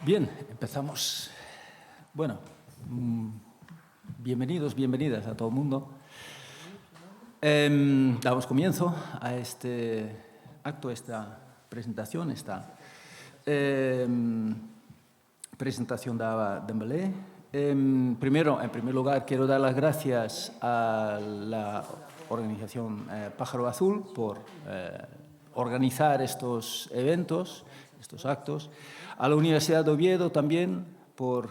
Bien, empezamos. Bueno, bienvenidos, bienvenidas a todo el mundo. Damos comienzo a este acto, esta presentación, esta presentación de Ava Dembélé. En primer lugar, quiero dar las gracias a la organización Pájaro Azul por organizar estos eventos, estos actos, a la Universidad de Oviedo también por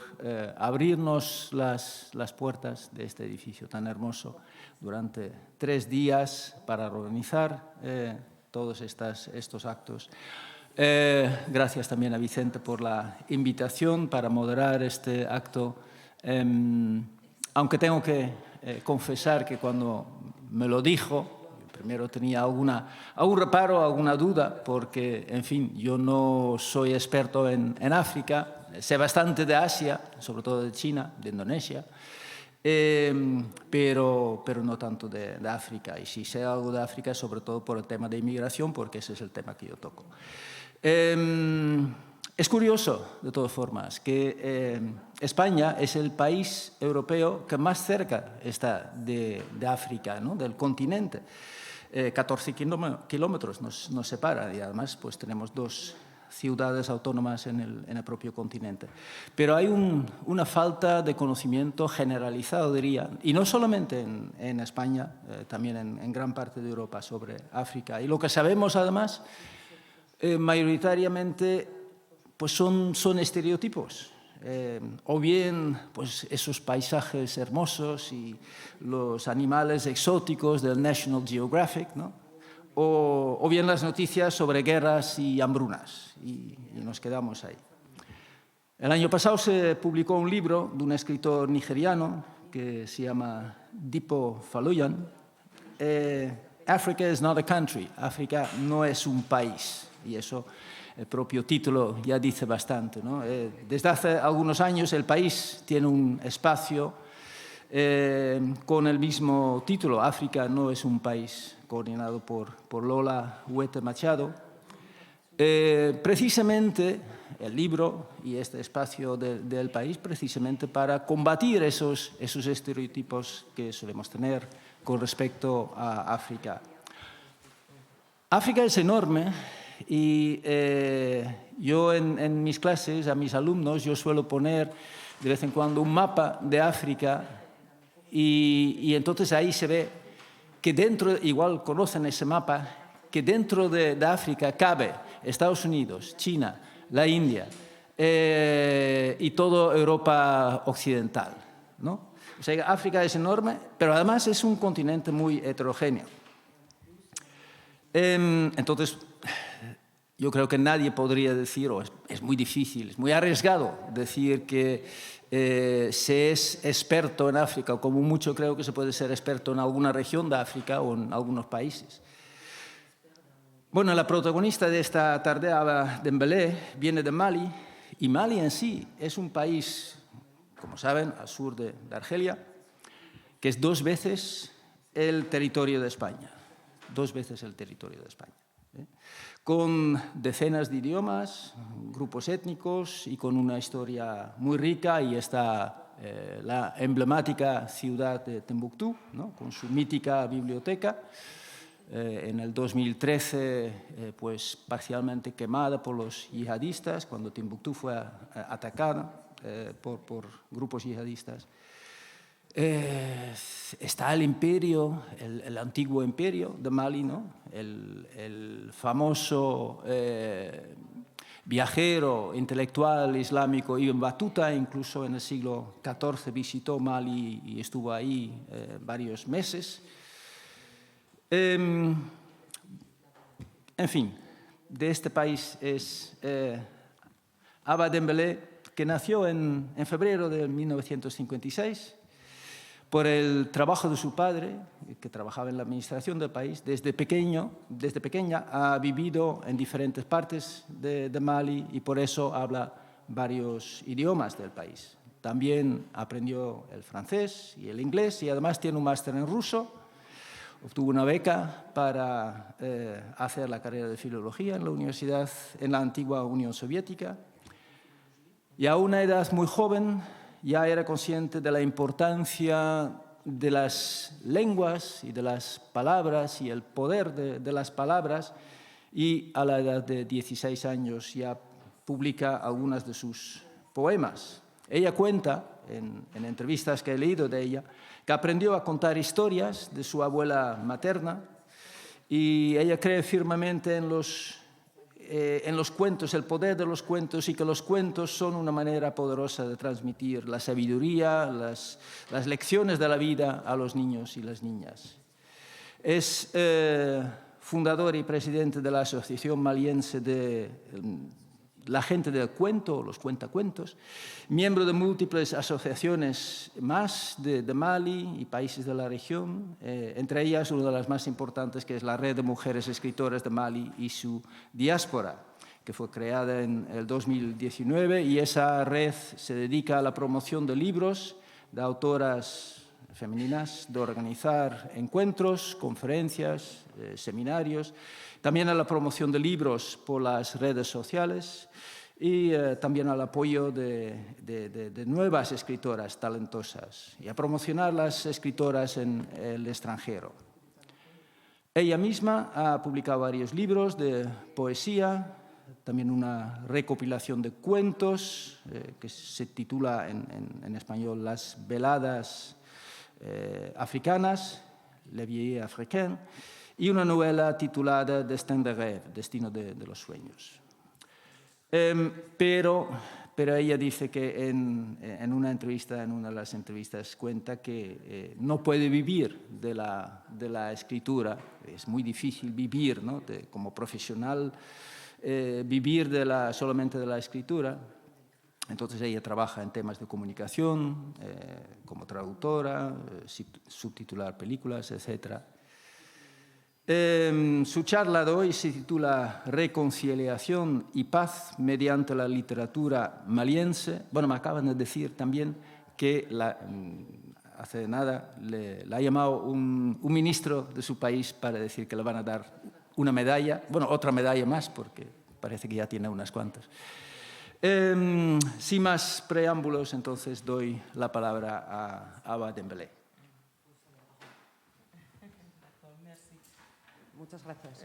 abrirnos las puertas de este edificio tan hermoso durante 3 días para organizar todos estos actos. Gracias también a Vicente por la invitación para moderar este acto. Aunque tengo que confesar que cuando me lo dijo, primero tenía algún reparo, alguna duda, porque, en fin, yo no soy experto en África, sé bastante de Asia, sobre todo de China, de Indonesia, pero no tanto de África. Y si sé algo de África, sobre todo por el tema de inmigración, porque ese es el tema que yo toco. Es curioso, de todas formas, que España es el país europeo que más cerca está de África, ¿no? Del continente. 14 kilómetros nos separa y además pues, tenemos 2 ciudades autónomas en el propio continente. Pero hay una falta de conocimiento generalizado, diría, y no solamente en España, también en gran parte de Europa sobre África. Y lo que sabemos, además, mayoritariamente pues son estereotipos. O bien pues, esos paisajes hermosos y los animales exóticos del National Geographic, ¿no? o bien las noticias sobre guerras y hambrunas, y nos quedamos ahí. El año pasado se publicó un libro de un escritor nigeriano que se llama Dipo Faloyan. Africa is not a country, África no es un país, y eso el propio título ya dice bastante, ¿no? Desde hace algunos años el país tiene un espacio con el mismo título, África no es un país, coordinado por Lola Huete Machado. Precisamente el libro y este espacio del país, precisamente para combatir esos estereotipos que solemos tener con respecto a África. África es enorme. Y yo en mis clases, a mis alumnos, yo suelo poner de vez en cuando un mapa de África y entonces ahí se ve que dentro, igual conocen ese mapa, que dentro de África cabe Estados Unidos, China, la India y toda Europa occidental, ¿no? O sea, África es enorme, pero además es un continente muy heterogéneo. Entonces, yo creo que nadie podría decir, o es muy difícil, es muy arriesgado decir que se es experto en África, o como mucho creo que se puede ser experto en alguna región de África o en algunos países. Bueno, la protagonista de esta tarde, Ava Dembélé, viene de Mali, y Mali en sí es un país, como saben, al sur de Argelia, que es 2 veces el territorio de España. 2 veces el territorio de España. Con decenas de idiomas, grupos étnicos y con una historia muy rica, y está la emblemática ciudad de Timbuktu, ¿no? Con su mítica biblioteca, en el 2013 pues parcialmente quemada por los yihadistas, cuando Timbuktu fue atacada por grupos yihadistas. Está el imperio, el antiguo imperio de Mali, ¿no? El famoso viajero intelectual islámico Ibn Battuta, incluso en el siglo XIV visitó Mali y estuvo ahí varios meses. En fin, de este país es Ava Dembélé, que nació en febrero de 1956, por el trabajo de su padre, que trabajaba en la administración del país. Desde pequeña ha vivido en diferentes partes de Mali y por eso habla varios idiomas del país. También aprendió el francés y el inglés y además tiene un máster en ruso. Obtuvo una beca para hacer la carrera de filología en la universidad, en la antigua Unión Soviética. Y a una edad muy joven ya era consciente de la importancia de las lenguas y de las palabras y el poder de las palabras, y a la edad de 16 años ya publica algunas de sus poemas. Ella cuenta, en entrevistas que he leído de ella, que aprendió a contar historias de su abuela materna, y ella cree firmemente en los cuentos, el poder de los cuentos, y que los cuentos son una manera poderosa de transmitir la sabiduría, las lecciones de la vida a los niños y las niñas. Es fundador y presidente de la Asociación Maliense de la Gente del Cuento, los cuentacuentos, miembro de múltiples asociaciones más de Mali y países de la región, entre ellas una de las más importantes, que es la Red de Mujeres Escritoras de Mali y su diáspora, que fue creada en el 2019, y esa red se dedica a la promoción de libros de autoras femeninas, de organizar encuentros, conferencias, seminarios, también a la promoción de libros por las redes sociales, y también al apoyo de nuevas escritoras talentosas y a promocionar las escritoras en el extranjero. Ella misma ha publicado varios libros de poesía, también una recopilación de cuentos que se titula en español Las veladas africanas, Le Vieil Africain, y una novela titulada Destin de rêve, Destino de los sueños. Pero ella dice que en una entrevista, en una de las entrevistas, cuenta que no puede vivir de la escritura. Es muy difícil vivir, ¿no? Como profesional, vivir solamente de la escritura. Entonces ella trabaja en temas de comunicación, como traductora, subtitular películas, etc. Su charla de hoy se titula Reconciliación y paz mediante la literatura maliense. Bueno, me acaban de decir también que hace nada la ha llamado un ministro de su país para decir que le van a dar una medalla, bueno, otra medalla más, porque parece que ya tiene unas cuantas. Sin más preámbulos, entonces doy la palabra a Ava Dembélé. Muchas gracias.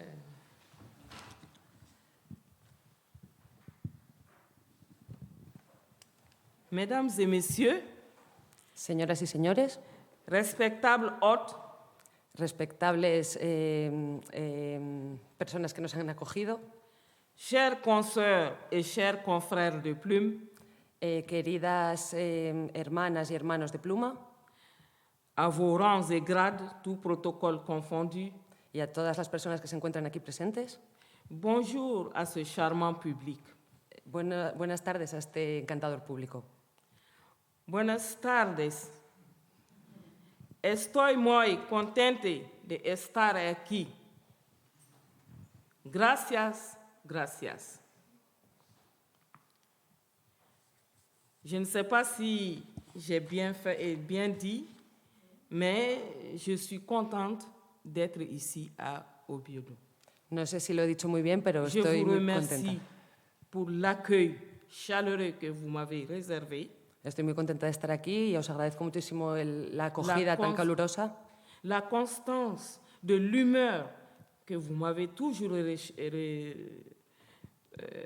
Mesdames et messieurs, señoras y señores, respectables hôtes, respectables personas que nos han acogido, chers consoeurs et chers confrères de plume, queridas hermanas y hermanos de pluma, à vos rangs et grades, tout protocole confondu, y a todas las personas que se encuentran aquí presentes, bonjour à ce charmant public. Buenas tardes a este encantador público. Buenas tardes. Estoy muy contente de estar aquí. Gracias, gracias. Je ne sais pas si j'ai bien fait et bien dit, mais je suis contente d'être ici à Obiodo. No sé si lo he dicho muy bien, pero Je estoy vous muy remercie contenta. pour l'accueil chaleureux que vous m'avez réservé. Estoy muy contenta de estar aquí y os agradezco muchísimo la acogida tan calurosa. La constance de l'humeur que vous m'avez toujours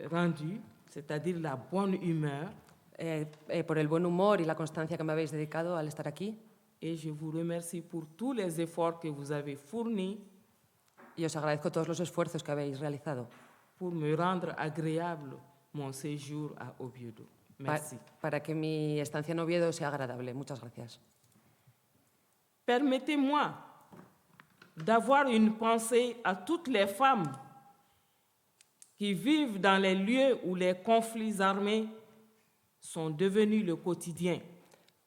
rendue, c'est-à-dire la bonne humeur. Por el buen humor y la constancia que me habéis dedicado al estar aquí. Et je vous remercie pour tous les efforts que vous avez fournis y os agradezco todos los esfuerzos que habéis realizado pour me rendre agréable mon séjour à Obiodo. Merci. Para que mi estancia en Oviedo sea agradable. Muchas gracias. Permettez-moi d'avoir une pensée à toutes les femmes qui vivent dans les lieux où les conflits armés sont devenus le quotidien.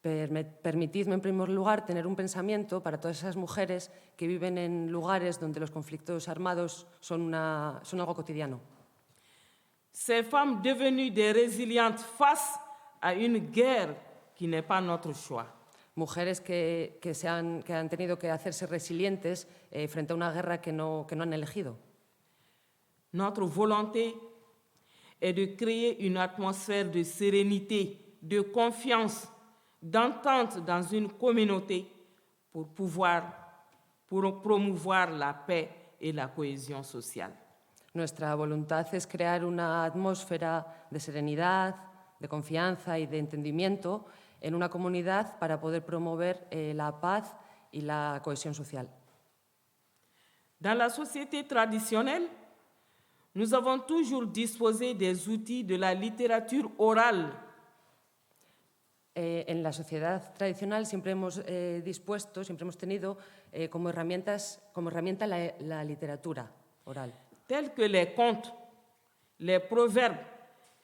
Permitidme, en primer lugar, tener un pensamiento para todas esas mujeres que viven en lugares donde los conflictos armados son algo cotidiano. Ces femmes devenues des résilientes face à une guerre qui n'est pas notre choix. Mujeres que han tenido que hacerse resilientes frente a una guerra que no han elegido. Notre volonté est de créer une atmosphère de sérénité, de confiance, d'entente dans une communauté pour promouvoir la paix et la cohésion sociale. Nuestra voluntad es crear una atmósfera de serenidad, de confianza y de entendimiento en una comunidad para poder promover la paz y la cohesión social. Dans la société traditionnelle, nous avons toujours disposé des outils de la littérature orale En la sociedad tradicional siempre hemos tenido como herramienta la literatura oral, tels que les contes, les proverbes,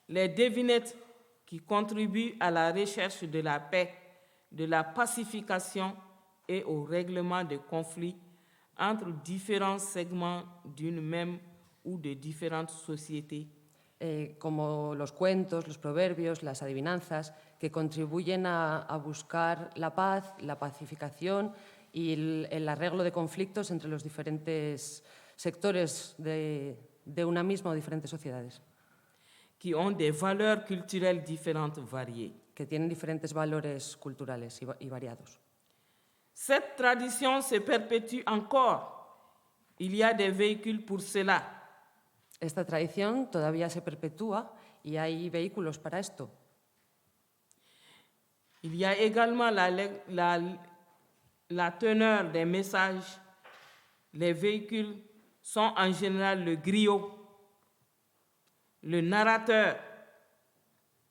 les devinettes qui contribuent à la recherche de la paix, de la pacification et au règlement de conflits entre différents segments d'une même ou de différentes sociétés. como los cuentos, los proverbios, las adivinanzas, que contribuyen a buscar la paz, la pacificación y el arreglo de conflictos entre los diferentes sectores de una misma o diferentes sociedades. Qui ont des valeurs culturelles différentes variées. Que tienen diferentes valores culturales y variados. Cette tradition se perpétue encore. Il y a des véhicules pour cela. Esta tradición todavía se perpetúa y hay vehículos para esto. Il y a également la teneur des messages. Les véhicules sont en général le griot, le narrateur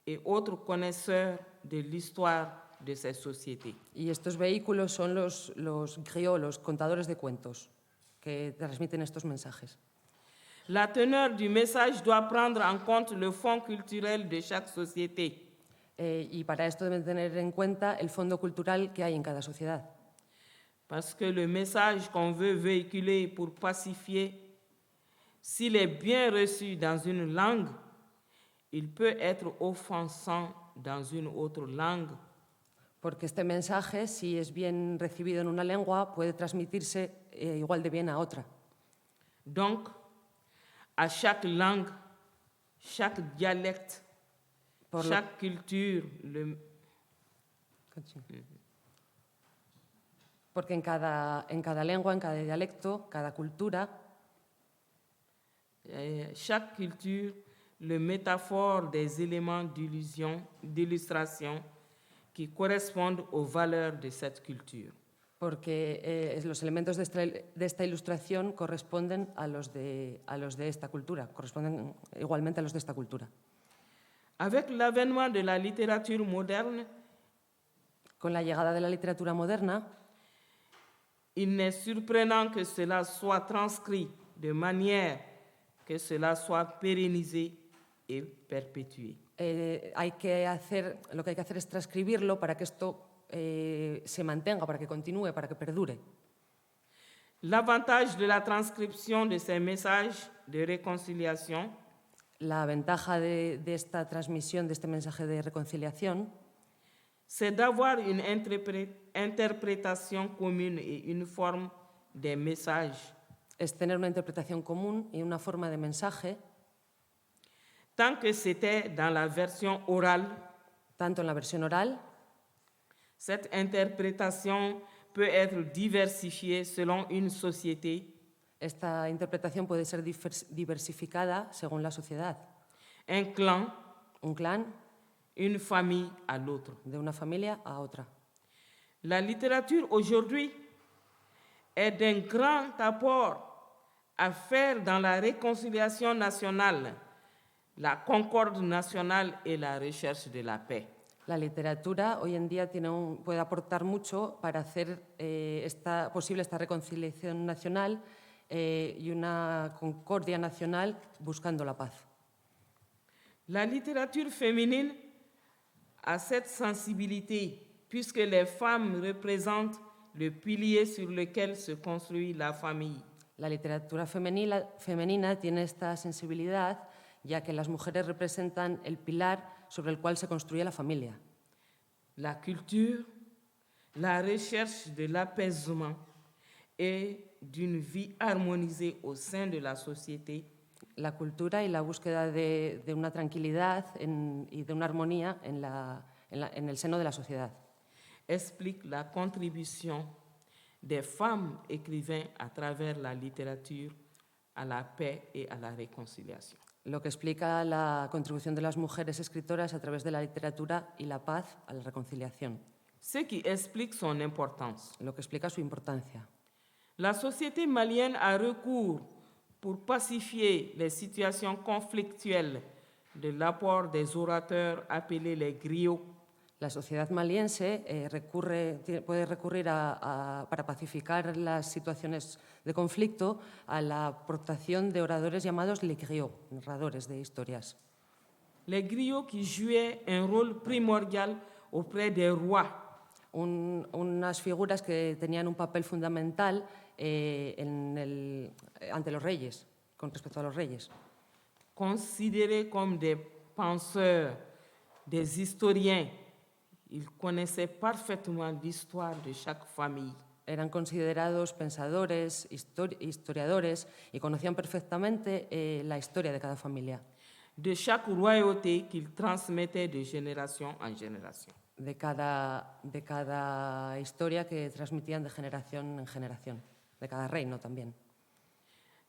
et autres connaisseurs de l'histoire de ces sociétés. Y estos vehículos son los griots, los contadores de cuentos, que transmiten estos mensajes. La teneur du message doit prendre en compte le fond culturel de chaque société. Y para esto deben tener en cuenta el fondo cultural que hay en cada sociedad. Parce que le message qu'on veut véhiculer pour pacifier, s'il est bien reçu dans une langue, il peut être offensant dans une autre langue. Porque este mensaje, si es bien recibido en una lengua, puede transmitirse igual de bien a otra. Donc, à chaque langue, chaque dialecte, chaque culture, Porque en cada lengua, en cada dialecto, cada cultura, chaque culture, le métaphore des éléments d'illustration qui correspondent aux valeurs de cette culture. Porque los elementos de esta ilustración corresponden a los de esta cultura, corresponden igualmente a los de esta cultura. Avec l'avènement de la littérature moderne, con la llegada de la literatura moderna, il n'est surprenant que cela soit transcrit de manière que cela soit pérennisé et perpétué. Lo que hay que hacer es transcribirlo para que esto se mantenga, para que continúe, para que perdure. L'avantage de la transcription de ces messages de réconciliation, la ventaja de esta transmisión, de este mensaje de reconciliación, c'est d'avoir une interprétation commune et une forme des messages. Es tener una interpretación común y una forma de mensaje. Tant que c'était dans la version orale, tanto en la versión oral, cette interprétation peut être diversifiée selon une société. Esta interpretación puede ser diversificada según la sociedad. Un clan, une famille à l'autre. De una familia a otra. La littérature aujourd'hui est d'un grand apport à faire dans la réconciliation nationale, la concorde nationale et la recherche de la paix. La literatura hoy en día puede aportar mucho para hacer posible esta reconciliación nacional y una concordia nacional buscando la paz. La littérature féminine a cette sensibilité puisque les femmes représentent le pilier sur lequel se construit la famille. La literatura femenina tiene esta sensibilidad ya que las mujeres representan el pilar sobre el cual se construye la familia. La culture, la recherche de l'apaisement et d'une vie harmonisée au sein de la société La cultura y la búsqueda de una tranquilidad y de una armonía en el seno de la sociedad. explique la contribution des femmes écrivains à travers la littérature à la paix et à la réconciliation. Lo que explica la contribución de las mujeres escritoras a través de la literatura y la paz a la reconciliación. Ce qui explique son importance. Lo que explica su importancia. La société malienne a recours pour pacifier les situations conflictuelles de l'apport des orateurs appelés les griots. La sociedad maliense puede recurrir para pacificar las situaciones de conflicto a la aportación de oradores llamados les griots, narradores de historias. Les griots qui jouaient un rôle primordial auprès des rois. Unas figuras que tenían un papel fundamental ante los reyes, con respecto a los reyes. Considérés comme des penseurs, des historiens, ils connaissaient parfaitement l'histoire de chaque famille. Eran considerados pensadores, historiadores y conocían perfectamente la historia de cada familia. De chaque royauté qu'ils transmettaient de génération en génération. De cada historia que transmitían de generación en generación, de cada reino también.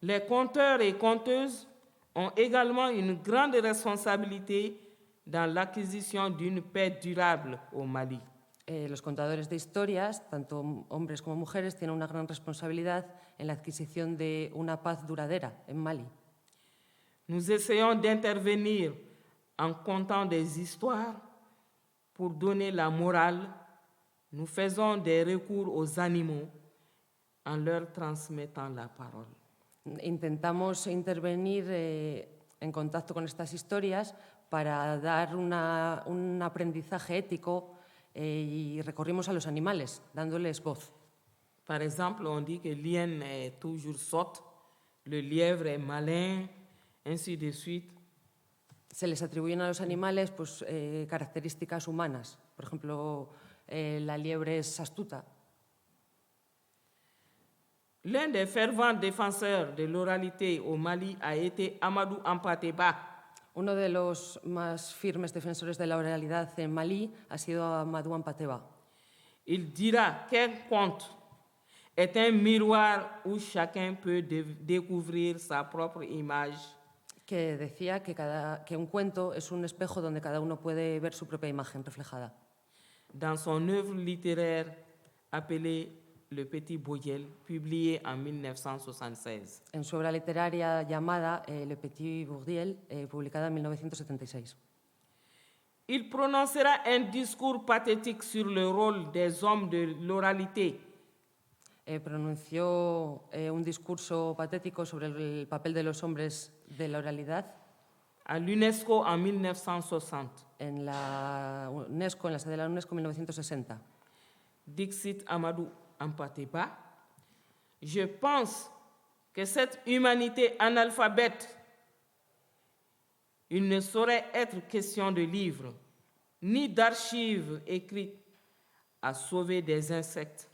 Les conteurs et conteuses ont également une grande responsabilité dans l'acquisition d'une paix durable au Mali. Los contadores de historias, tanto hombres como mujeres, tienen una gran responsabilidad en la adquisición de una paz duradera en Mali. Nous essayons d'intervenir en contant des histoires pour donner la morale. Nous faisons des recours aux animaux en leur transmettant la parole. Intentamos intervenir en contacto con estas historias para dar un aprendizaje ético y recorrimos a los animales, dándoles voz. Par exemple, on dit que l'hyène est toujours sotte, le lièvre est malin, ainsi de suite. Se les atribuyen a los animales características humanas. Por ejemplo, la liebre es astuta. L'un des fervents défenseurs de l'oralité au Mali a été Amadou Hampâté-Bâ. Uno de los más firmes defensores de la oralidad en Malí ha sido Amadou Hampâté-Bâ. Il dira qu'un conte est un miroir où chacun peut découvrir sa propre image. Que decía que un cuento es un espejo donde cada uno puede ver su propia imagen reflejada. Dans son œuvre littéraire appelée Le Petit Bourdiel, publiée en 1976. En su obra literaria llamada Le Petit Bourdiel, publicada en 1976. Il prononcera un discours pathétique sur le rôle des hommes de l'oralité. Pronunció un discurso patético sobre el papel de los hombres de la oralidad. À l'UNESCO en 1960. En la UNESCO, en la sede de la UNESCO en 1960. Dixit Amadou Hampâté-Bâ, je pense que cette humanité analphabète, il ne saurait être question de livres, ni d'archives écrites à sauver des insectes.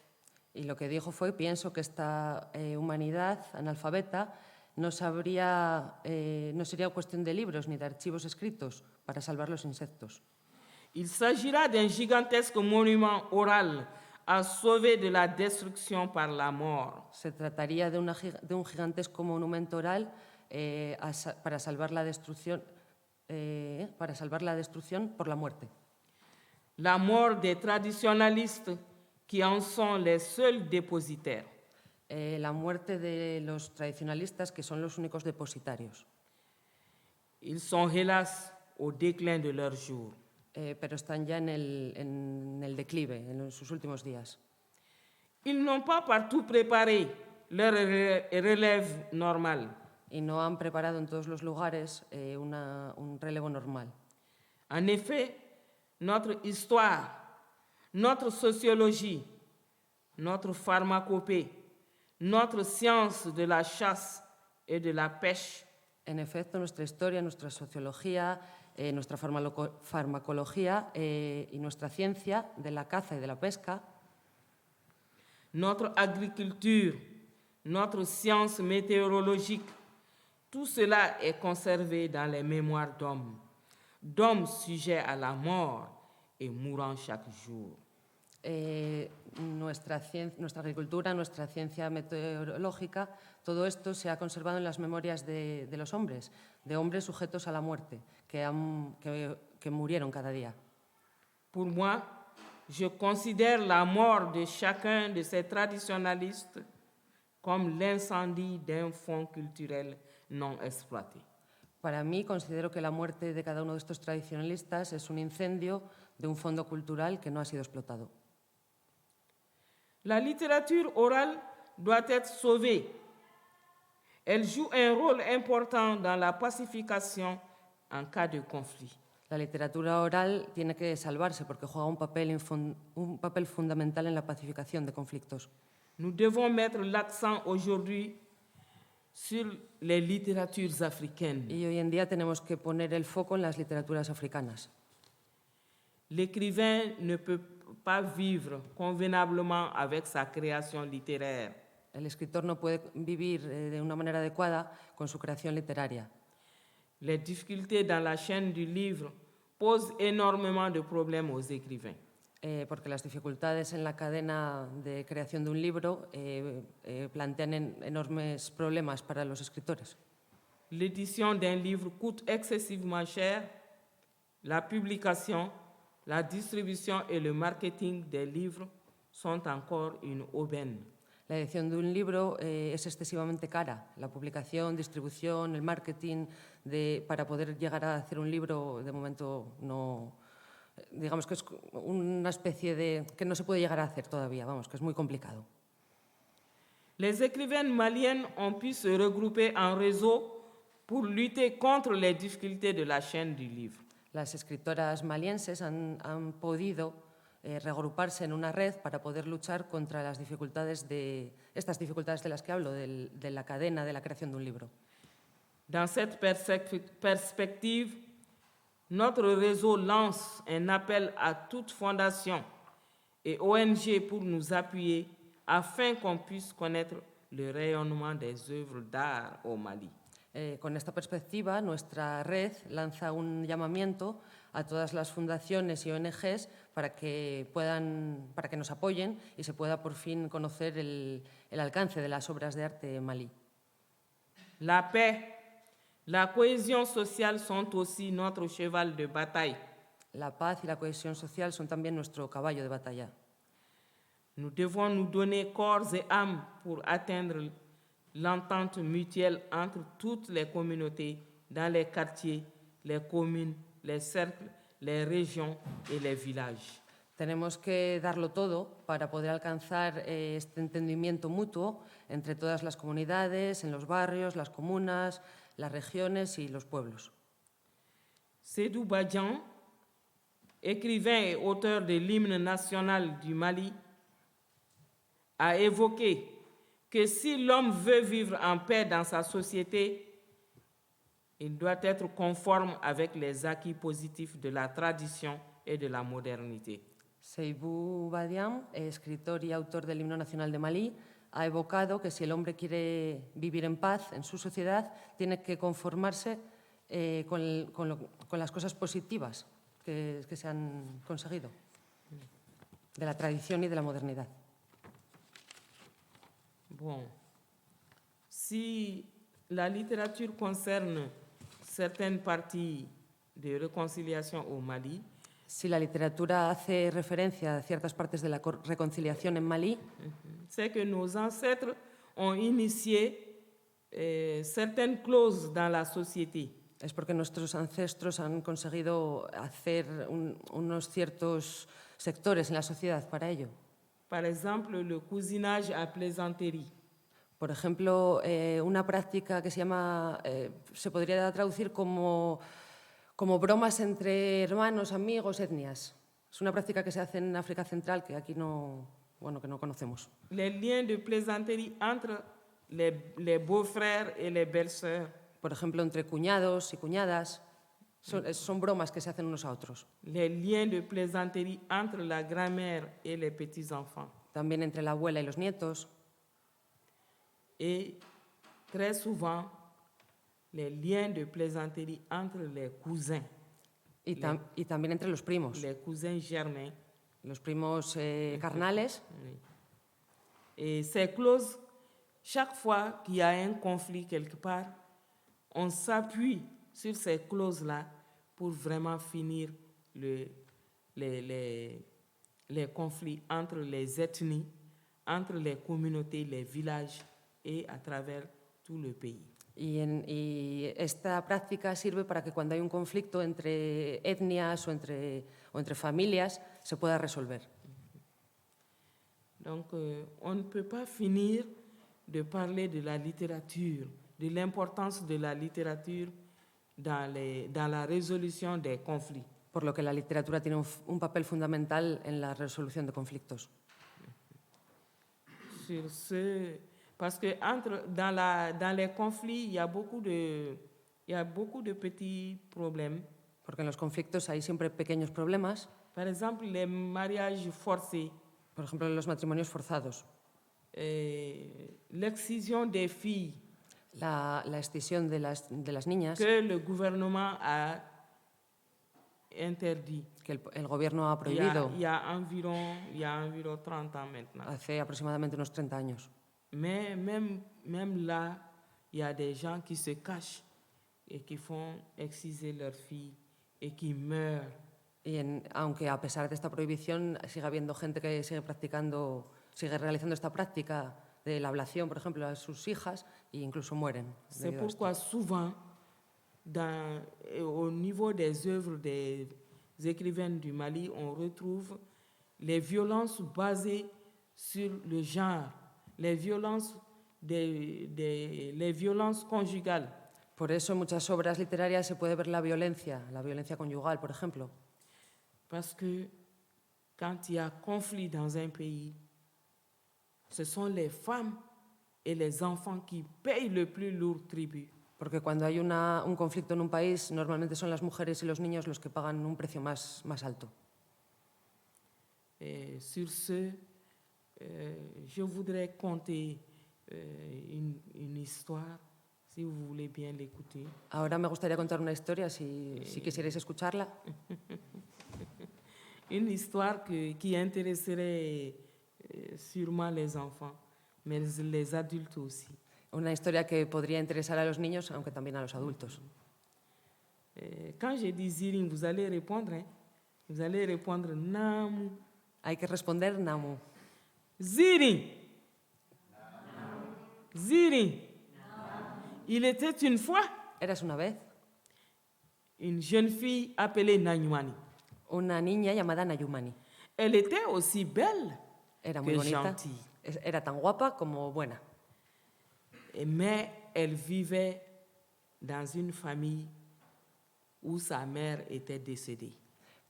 Y lo que dijo fue, pienso que esta humanidad analfabeta no sería cuestión de libros ni de archivos escritos para salvar los insectos. Il s'agira d'un gigantesque monument oral à sauver de la destruction par la mort. Se trataría de un gigantesco monumento oral para salvar la destrucción por la muerte. La mort des traditionalistes qui en sont les seuls dépositaires. La muerte de los tradicionalistas, que son los únicos depositarios. Ils sont hélas au déclin de leur jour. Pero están ya en el declive, en sus últimos días. Ils n'ont pas partout préparé leur relève normale. Y no han preparado en todos los lugares un relevo normal. En effet, notre histoire, notre sociologie, notre pharmacopée, notre science de la chasse et de la pêche. En efecto, nuestra historia, nuestra sociología, nuestra farmacología y nuestra ciencia de la caza y de la pesca. Notre agriculture, notre science météorologique, Tout cela est conservé dans les mémoires d'hommes sujets à la mort et mourant chaque jour. Nuestra agricultura, nuestra ciencia meteorológica, todo esto se ha conservado en las memorias de los hombres, de hombres sujetos a la muerte, que murieron cada día. Pour moi, je considère la mort de chacun de ces traditionalistes comme l'incendie d'un fonds culturel non exploité. Para mí, considero que la muerte de cada uno de estos tradicionalistas es un incendio de un fondo cultural que no ha sido explotado. La littérature orale doit être sauvée. Elle joue un rôle important dans la pacification en cas de conflit. La literatura oral tiene que salvarse porque juega un papel fundamental en la pacificación de conflictos. Nous devons mettre l'accent aujourd'hui sur les littératures africaines. Y hoy en día tenemos que poner el foco en las literaturas africanas. L'écrivain ne peut pas vivre convenablement avec sa création littéraire. El escritor no puede vivir de una manera adecuada con su creación literaria. Les difficultés dans la chaîne du livre posent énormément de problèmes aux écrivains. Porque las dificultades en la cadena de creación de un libro plantean enormes problemas para los escritores. L'édition d'un livre coûte excessivement cher. La publication, la distribution et le marketing des livres sont encore une aubaine. La edición de un libro es excesivamente cara. La publicación, distribución, el marketing, para poder llegar a hacer un libro, de momento no... Digamos que es una especie de... que no se puede llegar a hacer todavía, vamos, que es muy complicado. Les écrivaines maliennes ont pu se regrouper en réseau pour lutter contre les difficultés de la chaîne du livre. Las escritoras malienses han podido reagruparse en una red para poder luchar contra las dificultades estas dificultades de las que hablo, de la cadena de la creación de un libro. Dans cette perspective, notre réseau lance un appel à toute fondation et ONG pour nous appuyer afin qu'on puisse connaître le rayonnement des œuvres d'art au Mali. Con esta perspectiva, nuestra red lanza un llamamiento a todas las fundaciones y ONGs para que nos apoyen y se pueda por fin conocer el alcance de las obras de arte en Malí. La paix, la cohésion sociale sont aussi notre cheval de bataille. La paz y la cohesión social son también nuestro caballo de batalla. Nous devons nous donner corps et âme pour atteindre l'entente mutuelle entre toutes les communautés dans les quartiers, les communes, les cercles, les régions et les villages. Tenemos que darlo todo para poder alcanzar este entendimiento mutuo entre todas las comunidades, en los barrios, las comunas, las regiones y los pueblos. Sédou Badian, écrivain et auteur de l'hymne national du Mali, a évoqué que si l'homme veut vivre en paix dans sa société, il doit être conforme avec les acquis positifs de la tradition et de la modernité. Seydou Badian, escritor y autor del himno nacional de Malí, ha evocado que si el hombre quiere vivir en paz en su sociedad, tiene que conformarse con las cosas positivas que se han conseguido, de la tradición y de la modernidad. Bon, si la littérature concerne certaines parties de réconciliation au Mali, si la literatura hace referencia a ciertas partes de la reconciliación en Malí, c'est que nos ancêtres ont initié certaines clauses dans la société. Es porque nuestros ancestros han conseguido hacer unos ciertos sectores en la sociedad para ello. Par exemple, le cousinage à plaisanterie. Por ejemplo, una práctica que se podría traducir como bromas entre hermanos, amigos, etnias. Es una práctica que se hace en África Central que aquí que no conocemos. Les liens de plaisanterie entre les beaux-frères et les belles-sœurs. Por ejemplo, entre cuñados y cuñadas. Son bromas que se hacen unos a otros. Les liens de plaisanterie entre la grand-mère et les petits-enfants. También entre la abuela y los nietos. Et très souvent, les liens de plaisanterie entre les cousins, y también entre los primos, les cousins germains. los primos carnales. Oui. Et ces clauses, chaque fois qu'il y a un conflit quelque part, on s'appuie sur ces clauses-là pour vraiment finir les conflits entre les ethnies, entre les communautés, les villages et à travers tout le pays. Y esta práctica sirve para que cuando hay un conflicto entre etnias o entre familias se pueda resolver. Donc, on ne peut pas finir de parler de la littérature, de l'importance de la littérature dans la résolution des conflits. Por lo que la literatura tiene un papel fundamental en la resolución de conflictos. Sur ce, parce que dans les conflits, il y a beaucoup de petits problèmes. Porque en los conflictos hay siempre pequeños problemas. Par exemple, les mariages forcés, Por ejemplo, los matrimonios forzados, l'excision des filles la escisión de las niñas, que le gouvernement a interdit. que el gobierno ha Il y a, prohibido il y a environ 30 ans maintenant. hace aproximadamente unos 30 años. Mais même là, il y a des gens qui se cachent et qui font exciser leurs filles et qui meurent. Y aunque a pesar de esta prohibición sigue habiendo gente que sigue realizando esta práctica de la ablación, por ejemplo, a sus hijas e incluso mueren. C'est pourquoi souvent, au niveau des œuvres des écrivains du Mali, on retrouve les violences basées sur le genre, les violences conjugales. Por eso en muchas obras literarias se puede ver la violencia conyugal, por ejemplo. Parce que quand il y a conflit dans un pays, ce sont les femmes et les enfants qui payent le plus lourd tribut. Porque cuando hay un conflicto en un país, normalmente son las mujeres y los niños los que pagan un precio más alto. Et sur ce, je voudrais conter une histoire, si vous voulez bien l'écouter. Ahora me gustaría contar una historia, si quisierais escucharla. Une histoire qui intéresserait sûrement les enfants, mais les adultes aussi. Una historia que podría interesar a los niños, aunque también a los adultos. Quand je dis Zirin, vous allez répondre, hein? Vous allez répondre Namu. Hay que responder Namu. Zirin. Zirin. Il était une fois Eras una vez une jeune fille appelée Nanyuani. una niña llamada Nayumani. Elle était aussi belle Era muy que bonita, gentille. era tan guapa como buena. Mais elle vivait dans une famille où sa mère était décédée.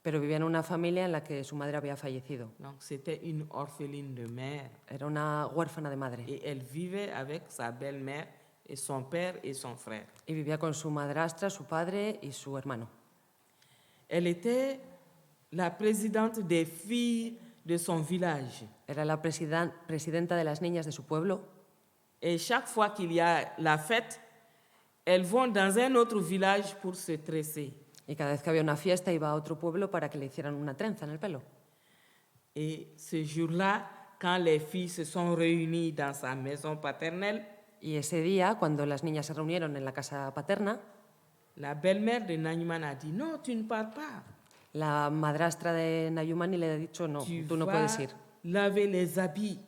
Pero vivía en una familia en la que su madre había fallecido. Donc c'était une orpheline de mère. Era una huérfana de madre. Et elle vivait avec sa belle-mère et son père et son frère. Y vivía con su madrastra, su padre y su hermano. Elle était la présidente des filles de son village. Era la presidenta de las niñas de su pueblo. Et chaque fois qu'il y a la fête, elles vont dans un autre village pour se tresser. Y cada vez que había una fiesta iba a otro pueblo para que le hicieran una trenza en el pelo. Et ce jour-là, quand les filles se sont réunies dans sa maison paternelle, Y ese día, cuando las niñas se reunieron en la casa paterna, la belle-mère de Nanyuman a dit « Non, tu ne pars pas. la madrastra de Nayumani le ha dicho, no, tú no puedes ir. Laver les habits,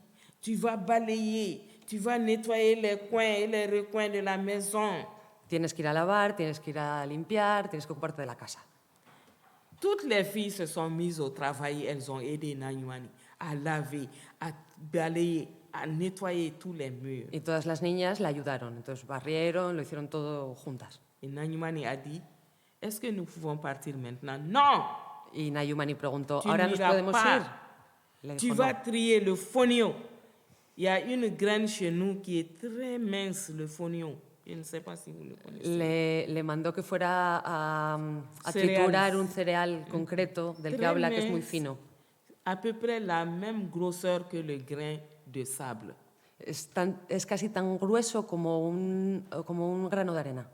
tu vas balayer, tu vas nettoyer les coins et les recoins de la maison. Tienes que ir a lavar, tienes que ir a limpiar, tienes que ocuparte de la casa. » Toutes les filles se sont mises au travail, elles ont aidé Nanyumani à laver, à balayer, à nettoyer tous les murs. Y todas las niñas la ayudaron, entonces barrieron, lo hicieron todo juntas. Et Nanyumani a dit « Est-ce que nous pouvons partir maintenant? » « Non! Y Nayumani preguntó, Tu ¿ahora nos n'iras podemos pas. ir? Le Tu dijo, vas no. trier le fonio. Il y a une graine chez nous qui est très mince, le fonio. Je ne sais pas si vous le connaissez. Le mandó que fuera a Cereales. triturar un cereal concreto del que Très habla, que es muy mince, fino. À peu près la même grosseur que le grain de sable. Es casi tan grueso como un grano de arena.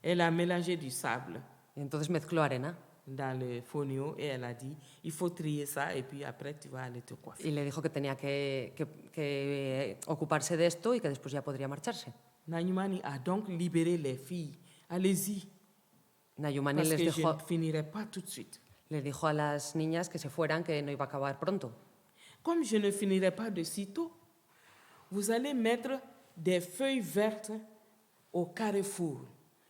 Elle a mélangé du sable Y entonces mezcló arena dans le fonio et elle a dit, il faut trier ça et puis après tu vas aller te coiffer. y le dijo que tenía que ocuparse de esto y que después ya podría marcharse. Nanyumani a donc libéré les filles. Allez-y, Nayumani parce que je les ne finirai pas tout de suite. dijo a las niñas que se fueran, que no iba a acabar pronto. Comme je ne finirai pas de sitôt, vous allez mettre des feuilles vertes au carrefour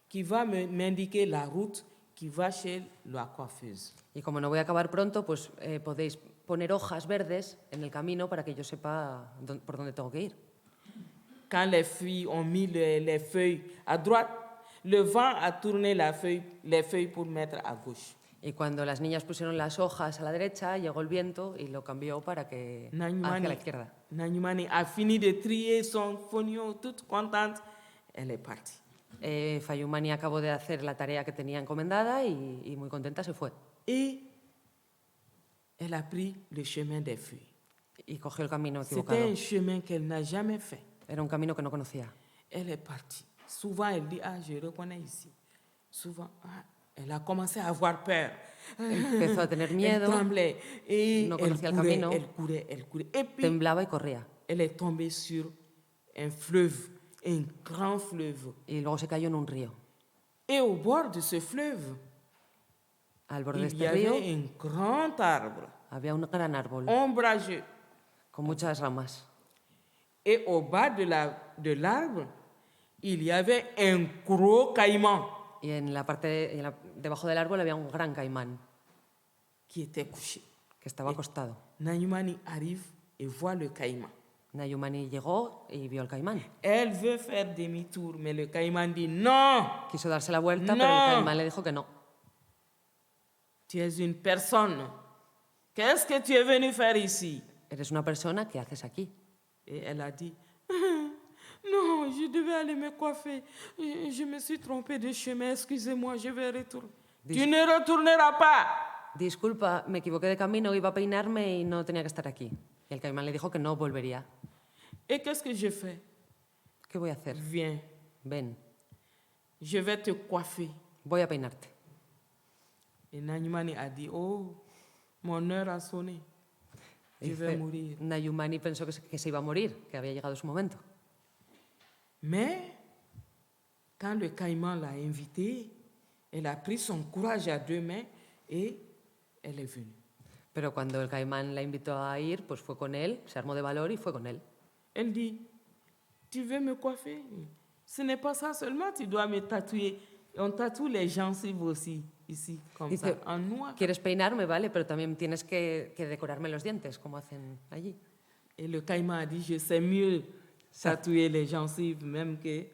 qui va m'indiquer la route qui va chez la coiffeuse. Y como no voy a acabar pronto, pues podéis poner hojas verdes en el camino para que yo sepa por dónde tengo que ir. Quand les filles ont mis les feuilles à droite, le vent a tourné les feuilles pour mettre à gauche. Y cuando las niñas pusieron las hojas a la derecha, llegó el viento y lo cambió para que hacia la izquierda. Nanyumani a fini de trier son fonio, toute contente, elle est partie. Fayumani acabó de hacer la tarea que tenía encomendada y muy contenta se fue. Et elle a pris le chemin des feuilles. Y cogió el camino C'était equivocado. un chemin qu'elle n'a jamais fait. Era un camino que no conocía. Elle est partie. Souvent, elle dit, ah, je reconnais ici. Souvent, ah, elle a commencé à avoir peur. Empezó a tener Elle miedo, tremblait. Et no elle conocía el courait, camino. elle courait, elle courait. Et puis, temblaba y corría. elle est tombée sur un fleuve, un grand fleuve. Y luego se cayó en un río. Et au bord de ce fleuve, Al borde de il y este río avait un grand arbre, había un gran árbol ombrageux. con muchas ramas. Et au bas de l'arbre, il y avait un gros caïman Y en la parte debajo del árbol había un gran caimán qui était couché. que estaba acostado. Nanyumani arrive et voit le caïman. Nayumani llegó y vio al caimán. Elle veut faire demi-tour, mais le caïman dit non, Quiso darse la vuelta, No. pero el caimán le dijo que no. tu es une personne. Qu'est-ce que tu es venu faire ici? Eres una persona, ¿qué haces aquí? Et elle a dit non, je devais aller me coiffer. Je me suis trompée de chemin, excusez-moi, je vais retourner. Tu ne retourneras pas. Disculpa, me equivoqué de camino, iba a peinarme y no tenía que estar aquí. Y el caimán le dijo que no volvería. Et qu'est-ce que je fais? ¿Qué voy a hacer? Viens, Ven, je vais te coiffer. voy a peinarte. Et Nanyumani a dit, oh, mon heure a sonné. Je vais mourir. Nayumani pensó que se iba a morir, que había llegado su momento. Mais, quand le caïman l'a invitée, elle a pris son courage à deux mains et elle est venue. Pero cuando el caimán la invitó a ir, pues fue con él, se armó de valor y fue con él. Elle dit, tu veux me coiffer? Ce n'est pas ça seulement, tu dois me tatouer. On tatoue les gencives aussi, ici, comme Dice, ça, en noir. quieres peinarme, vale, pero también tienes que decorarme los dientes, como hacen allí. Et le caïman a dit, je sais mieux tatouer les gencives, même que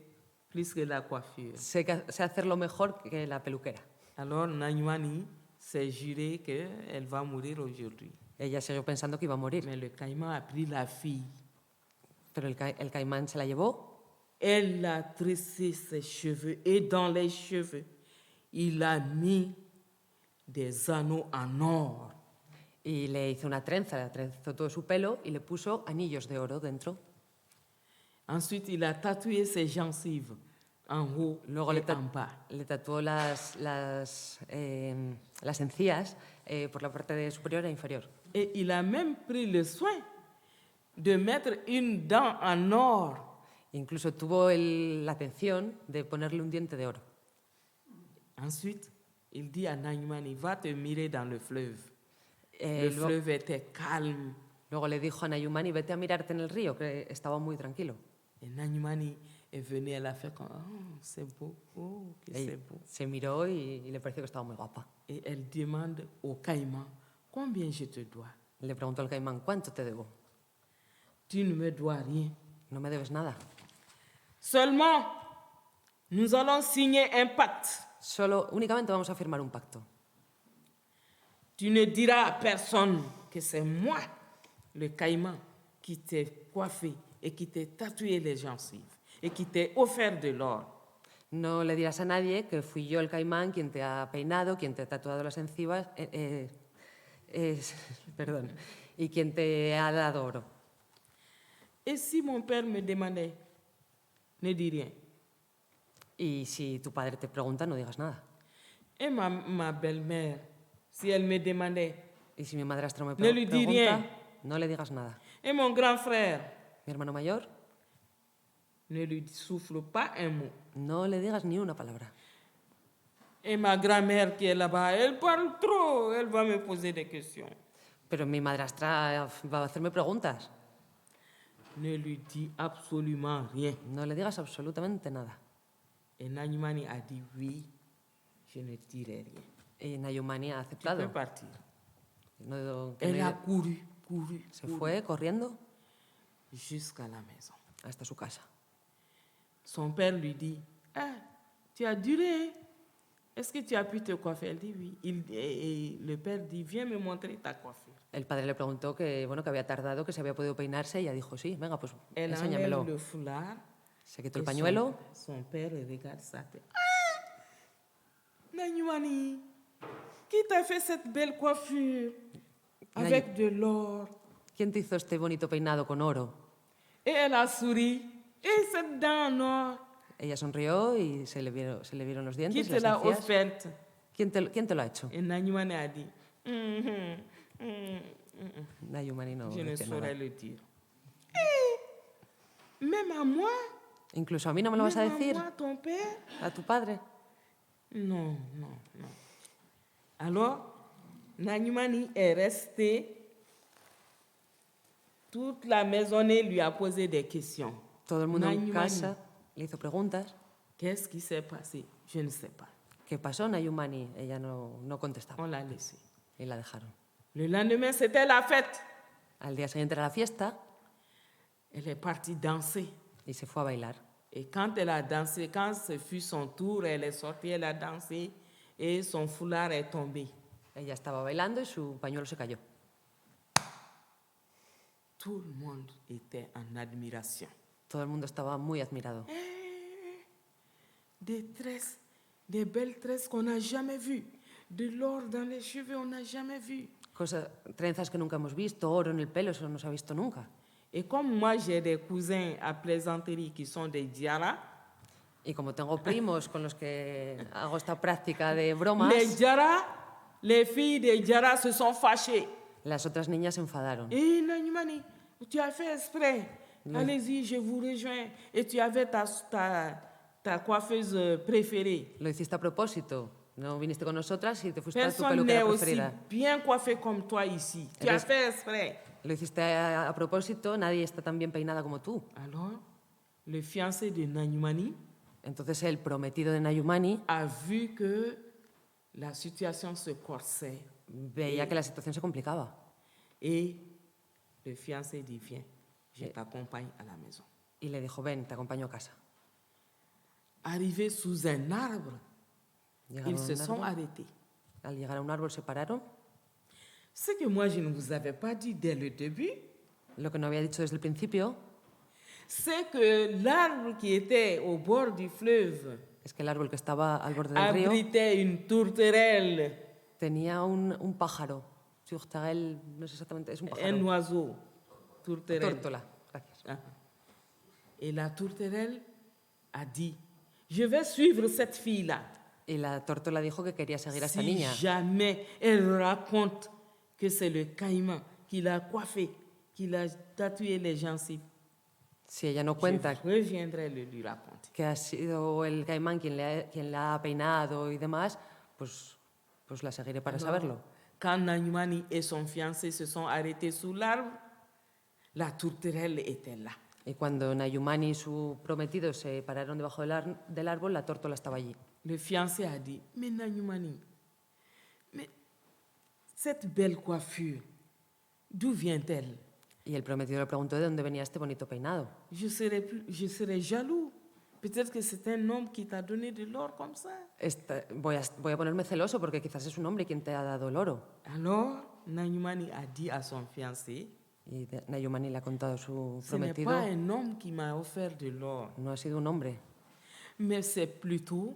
plus que la coiffure. Sé hacerlo mejor que la peluquera. Alors, Nanyumani s'est juré qu'elle va mourir aujourd'hui. Ella siguió pensando que iba a morir, Mais le caïman a pris la fille. pero el caimán se la llevó, Elle a tressé ses cheveux et dans les cheveux, il a mis des anneaux en or. y le hizo una trenza, le trenzó todo su pelo y le puso anillos de oro dentro. Ensuite, il a tatoué ses gencives en haut Luego et en bas. le tatuó las encías por la parte superior e inferior. Et il a même pris le soin de mettre une dent en or. Incluso tuvo la atención de ponerle un diente de oro. Ensuite, il dit à Nanyumani, va te mirer dans le fleuve. Eh, Le luego, fleuve était calme. luego le dijo a Nayumani, vete a mirarte en el río, que estaba muy tranquilo. Et Nanyumani est venue, elle a fait comme, oh, c'est beau, oh, que c'est beau. Se miró y le pareció que estaba muy guapa. Et elle demande au caïman, combien je te dois? Le preguntó al caimán, ¿cuánto te debo? Tu ne me dois rien. No me debes nada. Seulement, nous allons signer un pacte. Únicamente vamos a firmar un pacto. Tu ne diras à personne que c'est moi, le caïman, qui t'ai coiffé et qui t'ai tatoué les gencives et qui t'ai offert de l'or. No le dirás a nadie que fui yo el caimán quien te ha peinado, quien te ha tatuado las encías, perdón, y quien te ha dado oro. Et si mon père me demandait, ne dis rien. Y si tu padre te pregunta, no digas nada. Et ma belle-mère, si elle me demandait, Y si mi madrastra me Ne lui dis pregunta, rien. no le digas nada. et mon grand frère, Mi hermano mayor, ne lui souffle pas un mot. no le digas ni una palabra. Et ma grand-mère qui est là-bas, elle parle trop, elle va me poser des questions. Pero mi madrastra va a hacerme preguntas. Ne lui dis absolument rien. No le digas absolutamente nada. Et Nanyumani a dit oui, je ne dirai rien. Y Nayumani ha Tu peux aceptado. partir. No, que Elle no- a couru, couru, se couru fue corriendo jusqu'à la maison. hasta su casa. Son père lui dit, ah, tu as duré, hein? Est-ce que tu as pu te coiffer? Elle dit oui. Et le père dit, viens me montrer ta coiffure. El padre le preguntó que, bueno, que había tardado, que se había podido peinarse y ella dijo, sí, venga, pues Elle enséñamelo. enlève le foulard. Se quitó et el pañuelo son père regarde sa tête. Ah! Nanyumani, qui t'a fait cette belle coiffure avec de l'or? ¿Quién te hizo este bonito peinado con oro? Et elle a souri. Et cette dent en or, Ella sonrió y se le vieron los qui dientes, te las l'a encías. offerte? ¿Quién te lo ha hecho? Et Nanyumani a dit, Nayumani no je ne decía nada. saurais le dire. Eh, même à moi? Incluso a mí no me lo vas a Même à decir, moi, ton père? a tu padre. Non, non, non. Alors, Nanyumani est resté. Toute la maisonnée lui a posé des questions. Todo el mundo en Nanyumani, casa le hizo preguntas. qu'est-ce qui s'est passé? Je ne sais pas. ¿Qué pasó, Nayumani? Ella no contestaba On l'a laissé. y la dejaron. Le lendemain, c'était la fête. Al día siguiente era la fiesta Elle est partie danser. y se fue a bailar. Et quand elle a dansé, quand ce fut son tour, elle est sortie, elle a dansé et son foulard est tombé. Ella estaba bailando y su pañuelo se cayó. Tout le monde était en admiration. Todo el mundo estaba muy admirado. Des tresses, des belles tresses qu'on n'a jamais vues. De l'or dans les cheveux, on n'a jamais vu. Trenzas que nunca hemos visto, oro en el pelo, eso no se ha visto nunca. Et comme moi, j'ai des cousins à plaisanterie qui sont des diaras, Y como tengo primos con los que hago esta práctica de bromas, les diaras, les filles des diaras se sont fâchées. las otras niñas se enfadaron. Et Nanyumani, tu as fait exprès. Allez-y, je vous rejoins. Et tu avais ta coiffeuse préférée. Lo hiciste a propósito. No viniste con nosotras y te fuiste a tu Personne n'est peluquera aussi preferida. bien coiffé comme toi ici. Tu as fait exprès. Lo hiciste a propósito, nadie está tan bien peinada como tú. Alors, le fiancé de Nanyumani Entonces el prometido de Nayumani a vu que la situation se corsait. veía que la situación se complicaba. Et le fiancé dit, viens, je t'accompagne à la maison. Y le dijo, ven, te acompaño a casa. Arrivé sous un arbre, Llegaron ils a se un sont árbol. arrêtés. Al llegar a un árbol se pararon. Ce que moi, je ne vous avais pas dit dès le début, Lo que no había dicho desde el principio c'est que l'arbre qui était au bord du fleuve es que el árbol que estaba al borde del río abritait une tourterelle, tenía un pájaro. Tourterelle, no sé exactamente, es un un pájaro. oiseau. Tourterelle. Tórtola, gracias. Ah. Et la tourterelle a dit, je vais suivre cette fille-là. Y la tórtola dijo que quería seguir a esta Si niña. jamais elle raconte que c'est le caïman qui l'a coiffé, qui l'a tatoué les gencives, Si ella no je cuenta reviendrai le lui raconter. que ha sido el caimán quien la ha peinado y demás, pues la seguiré para saberlo. Quand Nanyumani et son fiancé se sont arrêtés sous l'arbre, la tourterelle était là. Y cuando Nayumani y su prometido se pararon debajo del árbol, la tórtola estaba allí. Le fiancé a dit, mais Nanyumani, mais cette belle coiffure, d'où vient-elle? Y el prometido le preguntó de dónde venía este bonito peinado. Je serais jaloux. Peut-être que c'est un homme qui t'a donné de l'or comme ça. Voy a ponerme celoso porque quizás es un hombre quien te ha dado el oro. Alors, Nanyumani a dit à son fiancé, Y Nayumani le ha contado a su ce n'est prometido, pas un homme qui m'a offert de l'or, no ha sido un hombre, mais c'est plutôt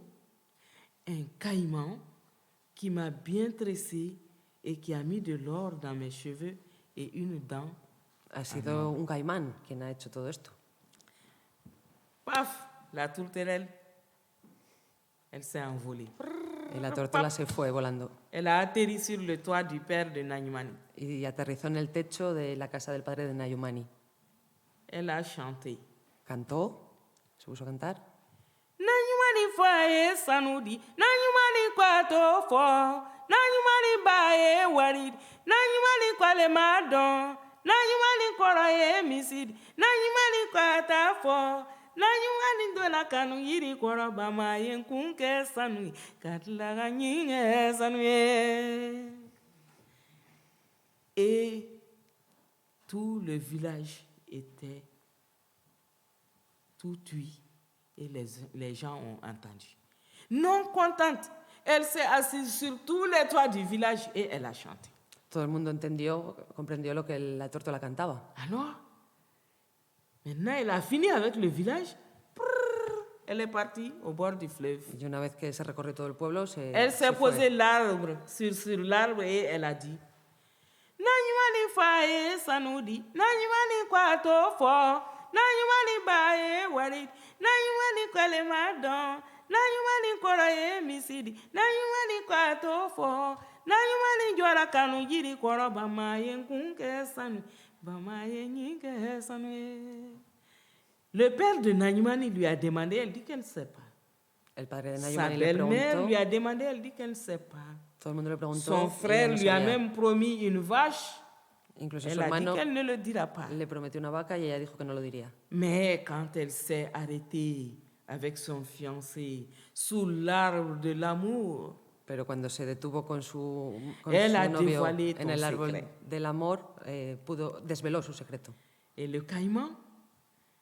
un caïman qui m'a bien tressé et qui a mis de l'or dans mes cheveux et une dent. ha sido un caimán quien ha hecho todo esto. Paf, la tourterelle Elle s'est envolée. Y la tórtola se fue volando Elle a atterri sur le toit du père de Nanyumani. y aterrizó en el techo de la casa del padre de Nayumani. Elle a chanté. Cantó, se puso a cantar. Nanyumani faye sanudi, Nanyumani kwato fo, Nanyumani baye warid, Nanyumani kwale madon, Nanyumani koroye misid, Nanyumani kwata fo, Nanyumani dona kanu yiri koro bama yenkunke sanui, katlaga nyinge sanui. Et tout le village était tout cuit. Et les gens ont entendu. Non contente, elle s'est assise sur tous les toits du village et elle a chanté. Todo el mundo comprendió lo que la tórtola cantaba. Alors, maintenant elle a fini avec le village. Elle est partie au bord du fleuve. Y una vez que se recorrió todo el pueblo, Elle s'est fue. posée l'arbre sur l'arbre et elle a dit Nanyumani faye sanudi, Nanyumani kwato fo, Nanyumani baye warid, Nanyumani kwele madon, Nanyumani koroye misidi, Nanyumani kwato fo, Nanyumani jora kanu jiri koro bama yenkunke sanu, bama yenyinke sanu. Le père de Nanyumani lui a demandé, elle dit qu'elle ne sait pas. El padre de Sa Nayumani le belle-mère preguntó. lui a demandé, elle dit qu'elle ne sait pas. Todo el mundo le preguntó. Son y frère ella no lui a sabía. même promis une vache. Incluso su Elle a dit hermano qu'elle ne le dira pas. le prometió una vaca y ella dijo que no lo diría. Mais quand elle s'est arrêtée avec son fiancé sous l'arbre de l'amour, Pero cuando se detuvo con su Elle a novio dévoilé en ton el árbol secret. del amor, desveló su secreto. et le caïman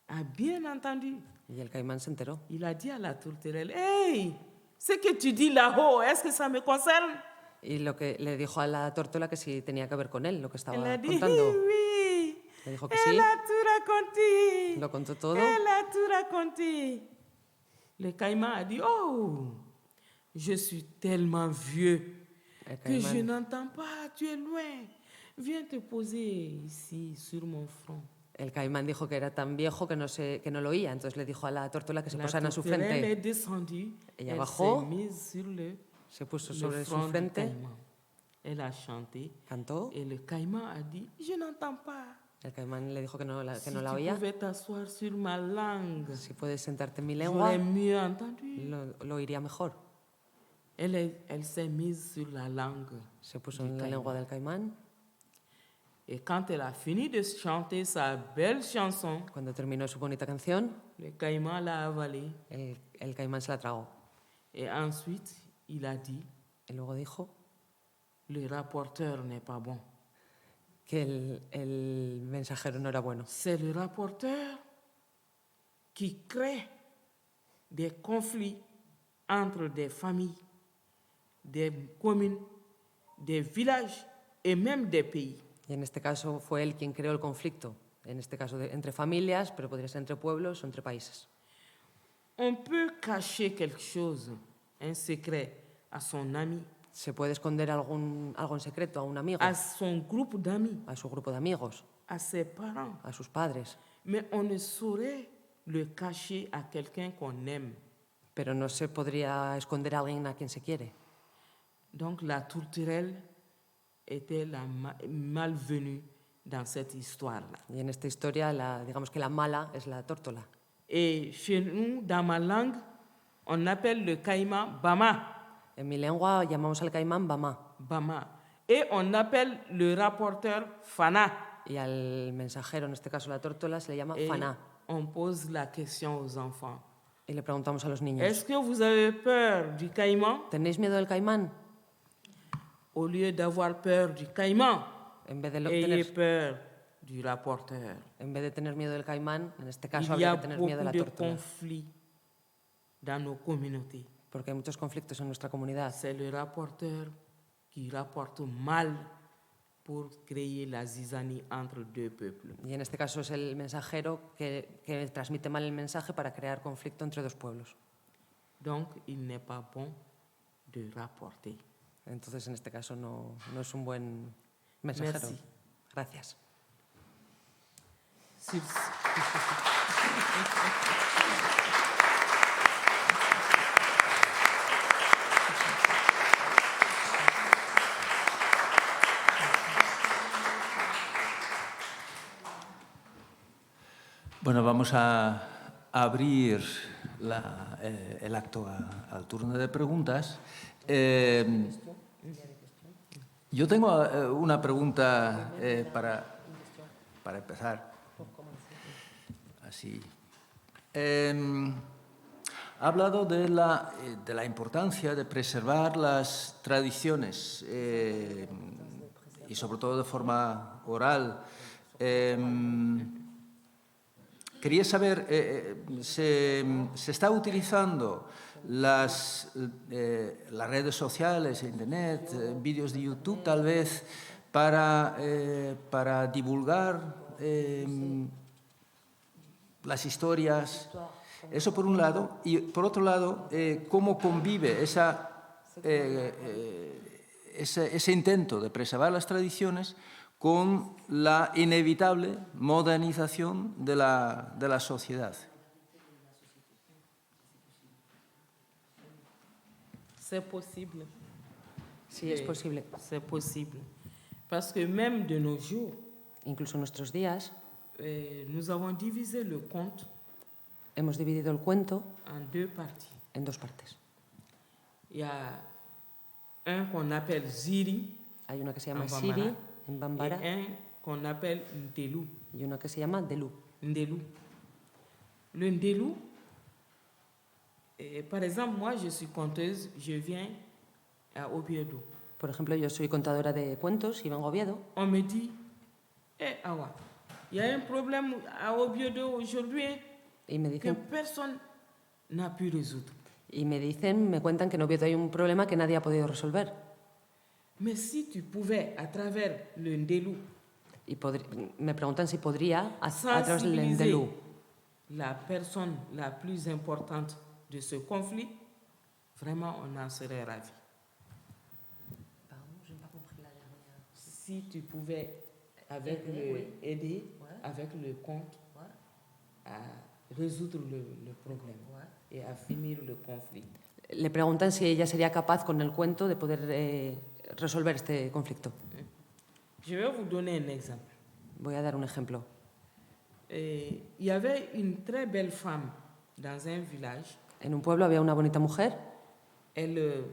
a bien entendu. Y el caimán se enteró. Il a dit à la tourterelle, hey, ce que tu dis là-haut, est-ce que ça me concerne? Y lo que le dijo a la tórtola que sí tenía que ver con él, lo que estaba Elle a dit, contando. oui. Le dijo que Elle sí, a tout raconté. lo contó todo. Elle a tout raconté. Le caïman a dit, oh, je suis tellement vieux El que je caimán, n'entends pas, tu es loin. Viens te poser ici, sur mon front. el caimán dijo que era tan viejo que no lo oía. Entonces le dijo a la tórtola que se La posara en su tourterelle est frente. descendue. Ella Elle bajó, s'est mise sur le se puso le sobre su front du frente, caïman. Elle a chanté cantó. et le caïman a dit, je n'entends pas. El caimán le dijo que no la Si oía. tu pouvais t'asseoir sur ma langue, Si puedes sentarte en mi lengua, j'aurais mieux entendu. lo oiría mejor. Elle s'est mise sur la langue. Se puso du en la caïman. lengua del caimán. Et quand elle a fini de chanter sa belle chanson, Cuando terminó su bonita canción, le caïman l'a avalée. el caimán se la tragó. Et ensuite, il a dit, Y luego dijo le rapporteur n'est pas bon. que el mensajero no era bueno. C'est le rapporteur qui crée des conflits entre des familles, des communes, des villages et même des pays. Y en este caso fue él quien creó el conflicto. En este caso entre familias, pero podría ser entre pueblos o entre países. On peut cacher quelque chose, un secret, à son ami, Se puede esconder algo en secreto a un amigo, à son groupe d'amis, a su grupo de amigos, à ses parents, a sus padres, mais on ne saurait le cacher à quelqu'un qu'on aime. pero no se podría esconder a alguien a quien se quiere. Donc la tourterelle était la malvenue dans cette histoire-là. Y en esta historia, digamos que la mala es la tórtola. Et chez nous, dans ma langue, on appelle le caïman Bama. En mi lengua llamamos al caimán Bama Bama. Et on appelle le rapporteur Fana. y al mensajero, en este caso la tórtola, se le llama Et Faná. on pose la question aux enfants. Y le preguntamos a los niños, Est-ce que vous avez peur du caïman? ¿tenéis miedo del caimán? Au lieu d'avoir peur du caïman, En vez de, ayez peur du rapporteur. tener miedo del caimán, en este caso Il y a habría que tener miedo de beaucoup la de tórtola, conflits dans nos communautés. porque hay muchos conflictos en nuestra comunidad. C'est le rapporteur qui rapporte mal pour créer la zizanie entre deux peuples. Y en este caso es el mensajero que transmite mal el mensaje para crear conflicto entre dos pueblos. Donc, il n'est pas bon de rapporter. Entonces, en este caso no es un buen mensajero. Merci. Gracias. Bueno, vamos a abrir el acto al turno de preguntas. Yo tengo una pregunta para empezar. Así. Ha hablado de la importancia de preservar las tradiciones y sobre todo de forma oral. Quería saber, ¿se está utilizando las redes sociales, Internet, vídeos de YouTube tal vez, para divulgar las historias? Eso por un lado. Y por otro lado, ¿cómo convive ese intento de preservar las tradiciones con la inevitable modernización de la sociedad? C'est possible. Sí, es posible. C'est possible. Parce que même de nos jours, Incluso en nuestros días nous avons divisé le conte hemos dividido el cuento en deux parties. en dos partes. Il y a un qu'on appelle Ziri Hay una que se llama en Siri, Bambara, en Bambara, et un qu'on appelle Ndelu. y una que se llama Delu. Ndelu. Le Ndelu, par exemple, moi je suis conteuse, je viens à Oviedo. Por ejemplo, yo soy contadora de cuentos y vengo a Oviedo On me dit, Awa, il y a un problème à Oviedo aujourd'hui y me que dicen, personne n'a pu résoudre. me cuentan que en Oviedo hay un problema que nadie ha podido resolver. Mais si tu pouvais, à travers le Ndelu, Y me preguntan si podría, a través del sensibiliser Delu, la personne la plus importante de ce conflit, vraiment on en serait ravis. Si tu pouvais aider avec le conte à résoudre le problème et à finir le conflit. le preguntan si ella sería capaz con el cuento de poder resolver este conflicto. Je vais vous donner un exemple. Voy a dar un ejemplo. Il y avait une très belle femme dans un village. En un pueblo había una bonita mujer Elle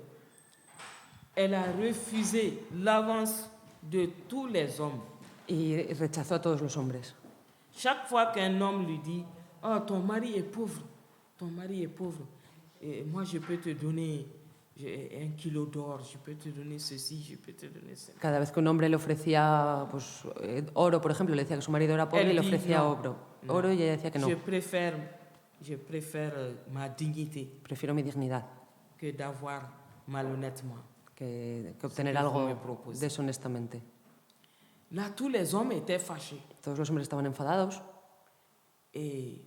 a refusé l'avance de tous les hommes. y rechazó a todos los hombres. Chaque fois qu'un homme lui dit « Oh, ton mari est pauvre, ton mari est pauvre. Et moi, je peux te donner 1 kilo d'or, je peux te donner ceci, je peux te donner ça. » Cada vez que un hombre le ofrecía pues, oro, por ejemplo, le decía que su marido era pobre y le ofrecía oro y ella decía que no. Je préfère ma dignité Prefiero mi dignidad que d'avoir malhonnêtement. que obtener que algo vous me proposez. deshonestamente. Là, tous les hommes étaient fâchés. Todos los hombres estaban enfadados Et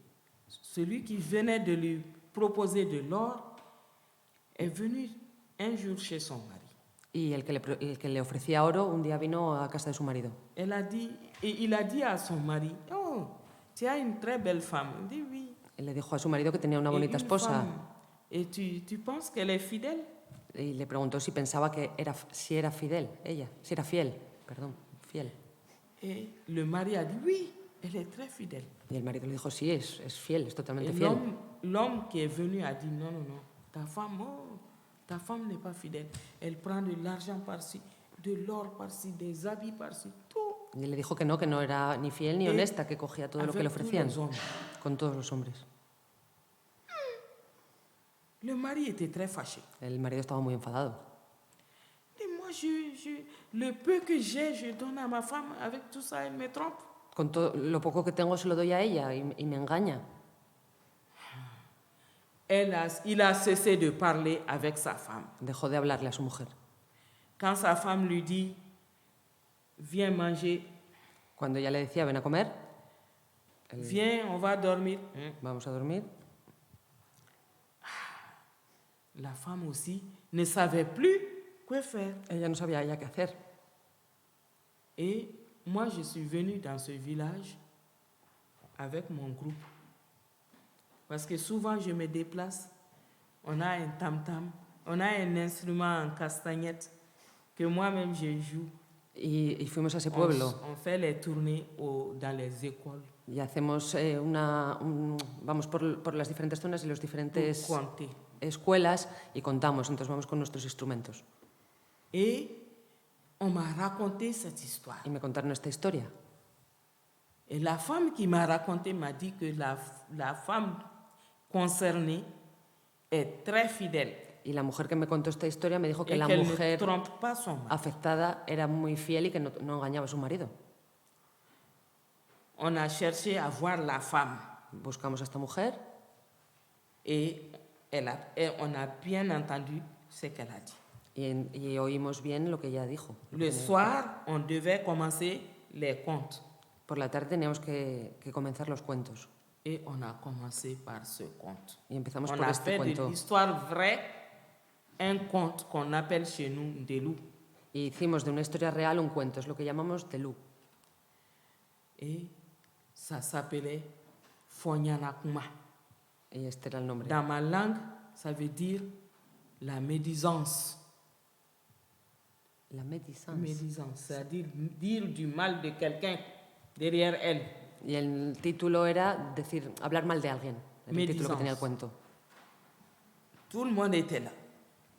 celui qui venait de lui proposer de l'or est venu un jour chez son mari. y el que le ofrecía oro un día vino a casa de su marido. Il a dit à son mari, « Oh, tu as une très belle femme. » Il dit, « Oui. » Él le dijo a su marido que tenía una Et bonita une esposa femme. Et tu penses qu'elle est fidèle? y le preguntó si pensaba que si era fiel. Et le mari a dit, « Oui, elle est très fidèle. » Y el marido le dijo, sí, es fiel, es totalmente Et fiel. l'homme qui est venu a dit, « Non, non, non, ta femme n'est pas fidèle. Elle prend de l'argent par-ci, de l'or par-ci, des habits par-ci, tout. » Y le dijo que no era ni fiel ni honesta, que cogía todo lo que le Avec tous ofrecían les hommes. con todos los hombres. Le mari était très fâché. El marido estaba muy enfadado. Et moi, le peu que j'ai, je donne à ma femme. Avec tout ça, elle me trompe. Con todo lo poco que tengo se lo doy a ella y me engaña. Il a cessé de parler avec sa femme. Dejó de hablarle a su mujer. Quand sa femme lui dit, viens manger, Cuando ella le decía, ven a comer, viens, on va dormir. vamos a dormir, La femme aussi ne savait plus quoi faire. ella no sabía ya qué hacer. Et moi, je suis venue dans ce village avec mon groupe. Parce que souvent, je me déplace. On a un tam-tam, on a un instrument en castagnette que moi-même je joue. Y fuimos a ese pueblo On fait les tournées dans les écoles y hacemos vamos por las diferentes zonas y los pour diferentes compter. escuelas y contamos. Entonces vamos con nuestros instrumentos. Et on m'a raconté cette histoire. Y me contaron esta historia. Et la femme qui m'a raconté m'a dit que la femme concernée est très fidèle Y la mujer que me contó esta historia me dijo que et la qu'elle ne mujer trompe pas son mari. afectada era muy fiel y que no engañaba a su marido. On a cherché à voir la femme Buscamos a esta mujer et on a bien entendu ce qu'elle a dit. y oímos bien lo que ella dijo. Le soir, on devait commencer les contes Por la tarde teníamos que comenzar los cuentos. et on a commencé par ce conte. Y empezamos On por a este fait de cuento. l'histoire vraie un conte qu'on appelle chez nous des loups. Y hicimos de una historia real un cuento, es lo que llamamos Telú. Et ça s'appelait Fonyanakuma. Y este era el nombre. Dans ma langue, ça veut dire la médisance. La médisance. Médisance, c'est-à-dire dire du mal de quelqu'un derrière elle. Y el título era decir, hablar mal de alguien. El Médisance. título que tenía el cuento. Tout le monde était là.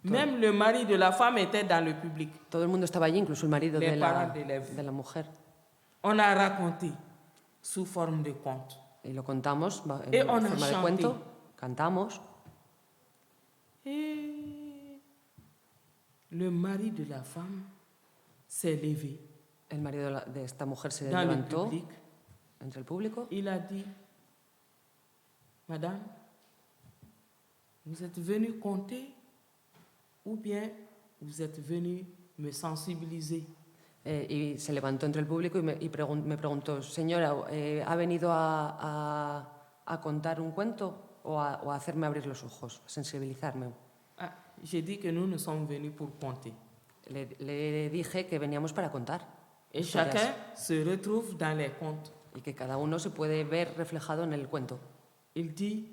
Même le mari de la femme était dans le public. Todo el mundo estaba allí, incluso el marido Les de parents d'élèves. la mujer. On a raconté sous forme de conte. Y lo contamos en Et on a forma de chanté. cuento. Cantamos. Et le mari de la femme s'est levé El marido de esta mujer se dans le levantó public. entre el público. Il a dit, Madame, vous êtes venue compter ou bien vous êtes venue me sensibiliser? Y se levantó entre el público y me preguntó, señora, ¿ha venido a contar un cuento o a hacerme abrir los ojos, a sensibilizarme? Ah, j'ai dit que nous sommes venus pour compter. Le dije que veníamos para contar Et historias chacun se retrouve dans les contes. y que cada uno se puede ver reflejado en el cuento. Il dit,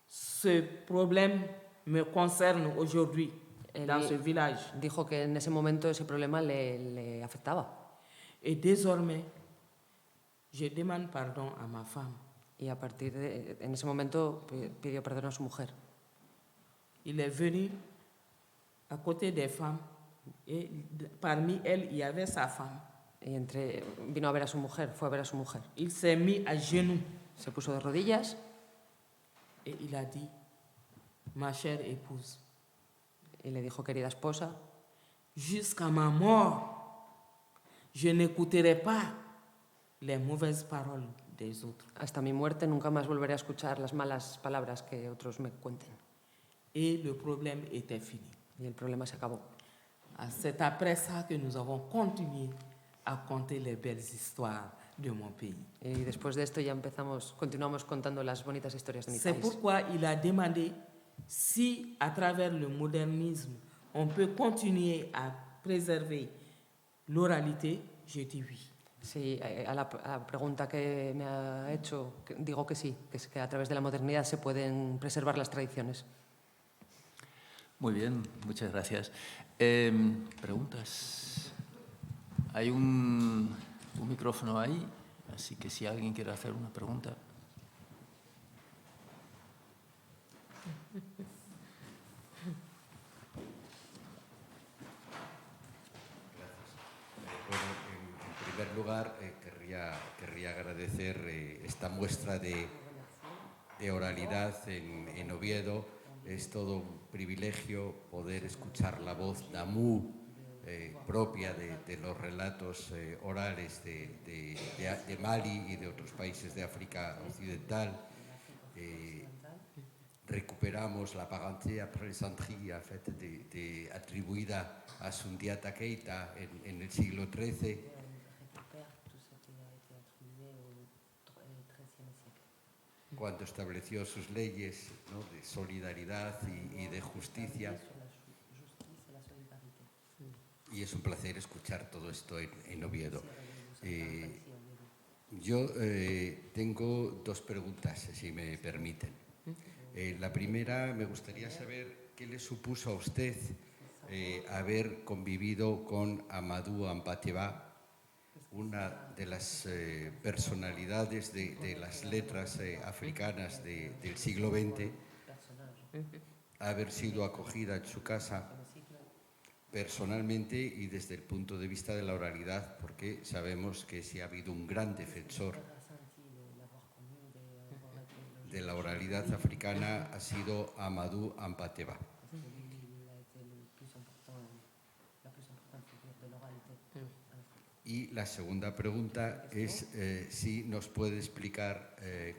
ce problème me concerne aujourd'hui dans ce village. Dijo que en ese momento ese problema le afectaba. Et désormais, je demande pardon à ma femme. Y en ese momento pidió perdón a su mujer. Il est venu à côté des femmes et parmi elles, il y avait sa femme. Y vino a ver a su mujer, fue a ver a su mujer. Il s'est mis à genoux Se puso de rodillas et il a dit, ma chère épouse, y le dijo, querida esposa, jusqu'à ma mort, je n'écouterai pas les mauvaises paroles des autres. hasta mi muerte nunca más volveré a escuchar las malas palabras que otros me cuenten. Et le problème était fini. Y el problema se acabó. C'est après ça que nous avons continué à conter les belles histoires de mon pays. Y después de esto ya continuamos contando las bonitas historias de mi C'est país. pourquoi il a demandé si, à travers le modernisme, on peut continuer à préserver l'oralité. Je dis oui. Sí, a la pregunta que me ha hecho, digo que sí, que es que a través de la modernidad se pueden preservar las tradiciones. Muy bien, muchas gracias. ¿Preguntas? Hay un micrófono ahí, así que si alguien quiere hacer una pregunta. Bueno, en primer lugar, querría agradecer esta muestra de oralidad en Oviedo. Es todo un privilegio poder escuchar la voz d'Amu propia de los relatos orales de Mali y de otros países de África Occidental. Recuperamos la parenté à plaisanterie atribuida a Sundiata Keita en el siglo XIII. Cuando estableció sus leyes, ¿no?, de solidaridad y de justicia. Y es un placer escuchar todo esto en Oviedo. Yo tengo dos preguntas, si me permiten. La primera, me gustaría saber qué le supuso a usted haber convivido con Amadou Hampâté-Bâ, una de las personalidades de las letras africanas del siglo XX, haber sido acogida en su casa personalmente y desde el punto de vista de la oralidad, porque sabemos que si ha habido un gran defensor de la oralidad africana ha sido Amadou Hampâté-Bâ. Y la segunda pregunta es si nos puede explicar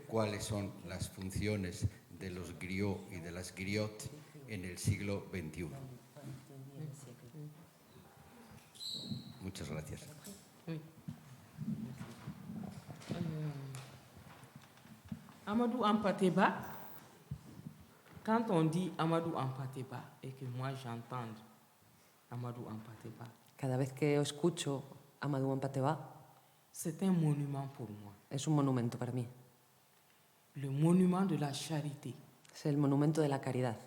cuáles son las funciones de los griots y de las griottes en el siglo XXI. Muchas gracias. Amadou Hampâté-Bâ, quand on dit Amadou Hampâté-Bâ et que moi j'entends Amadou Hampâté-Bâ, Cada vez que escucho Amadou Hampâté-Bâ, c'est un monument pour moi. es un monumento para mí. Le monument de la charité, Es el monumento de la caridad,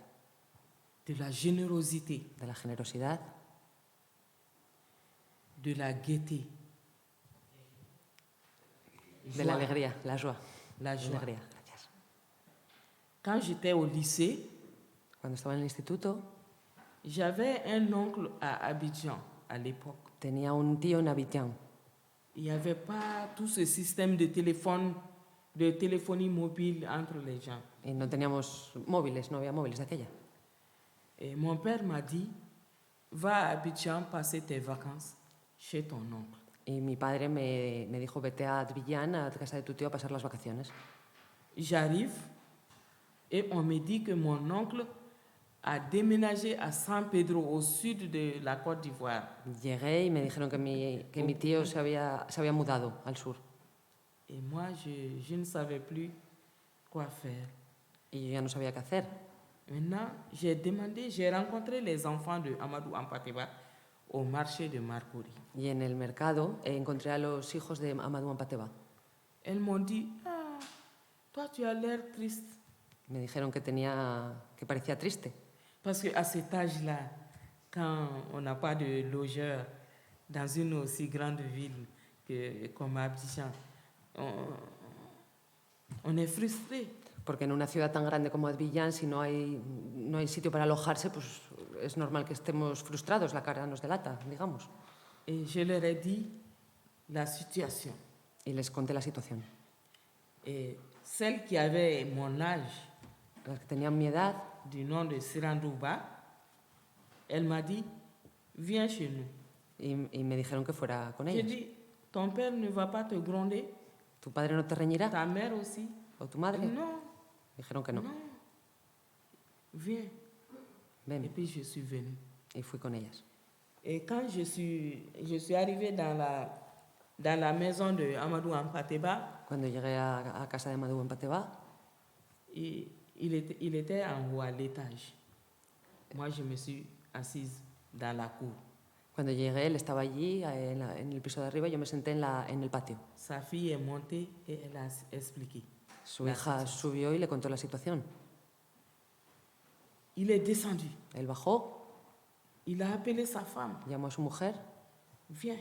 de la générosité, de la generosidad, de la gaieté, de la alegría, la joie. La joie. Alegría, gracias. Quand j'étais au lycée, Cuando estaba en el instituto, j'avais un oncle à Abidjan à l'époque. tenía un tío en Abidjan. Il n'y avait pas tout ce système de téléphonie mobile entre les gens. Y no teníamos móviles, no había móviles de aquella. Et mon père m'a dit, va à Abidjan passer tes vacances chez ton oncle. Y mi padre me dijo, vete a Abidjan, a casa de tu tío, a pasar las vacaciones. J'arrive et on me dit que mon oncle a déménagé à San Pedro, au sud de la Côte d'Ivoire. Llegué y me dijeron que mi tío se había mudado al sur. Et moi, je ne savais plus quoi faire. Y yo ya no sabía qué hacer. Maintenant, j'ai rencontré les enfants de Amadou Hampâté-Bâ au marché de Marcory. Y en el mercado encontré a los hijos de Amadou Hampâté-Bâ. Elles m'ont dit, ah, toi tu as l'air triste. Me dijeron que parecía triste. Parce qu'à cet âge-là, quand on n'a pas de logeur dans une aussi grande ville comme Abidjan, on est frustré. Porque en una ciudad tan grande como Abidjan, si no hay sitio para alojarse, pues es normal que estemos frustrados, la cara nos delata, digamos. Et je leur ai dit la situation. Y les conté la situación. Et celle qui avait mon âge, Las que tenían mi edad, du nom de Sirandouba, elle m'a dit, viens chez nous. y me dijeron que fuera con J'ai ellas. dit, ton père ne va pas te gronder, ¿Tu padre no te reñirá? ta mère aussi. ¿O tu madre? Non, Dijeron que no. non, viens. Et Ven. puis je suis venue. Y fui con ellas. Et quand je suis arrivée dans la maison de Amadou Hampâté-Bâ, Cuando llegué a casa de Amadou Hampâté-Bâ, il était en haut à l'étage. Moi, je me suis assise dans la cour. cuando llegué, él estaba allí en el piso de arriba y yo me senté en el patio. Sa fille est montée et elle a expliqué. Su hija subió y le contó la situación. Il est descendu. Él bajó, Il a appelé sa femme. llamó a su mujer. Viens.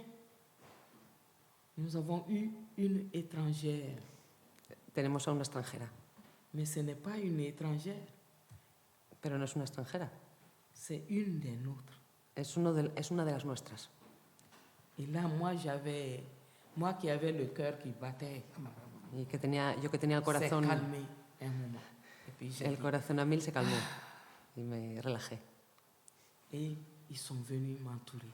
Nous avons eu une étrangère. Tenemos a una extranjera, Mais ce n'est pas une étrangère, pero no es una extranjera. c'est une des nôtres. Es una de las nuestras. Et là, moi qui avais le cœur qui battait, Y yo que tenía el s'est corazón, calmé un moment. Et puis j'ai el dit, corazón a 1000 se calmó y me relajé. et ils sont venus m'entourer.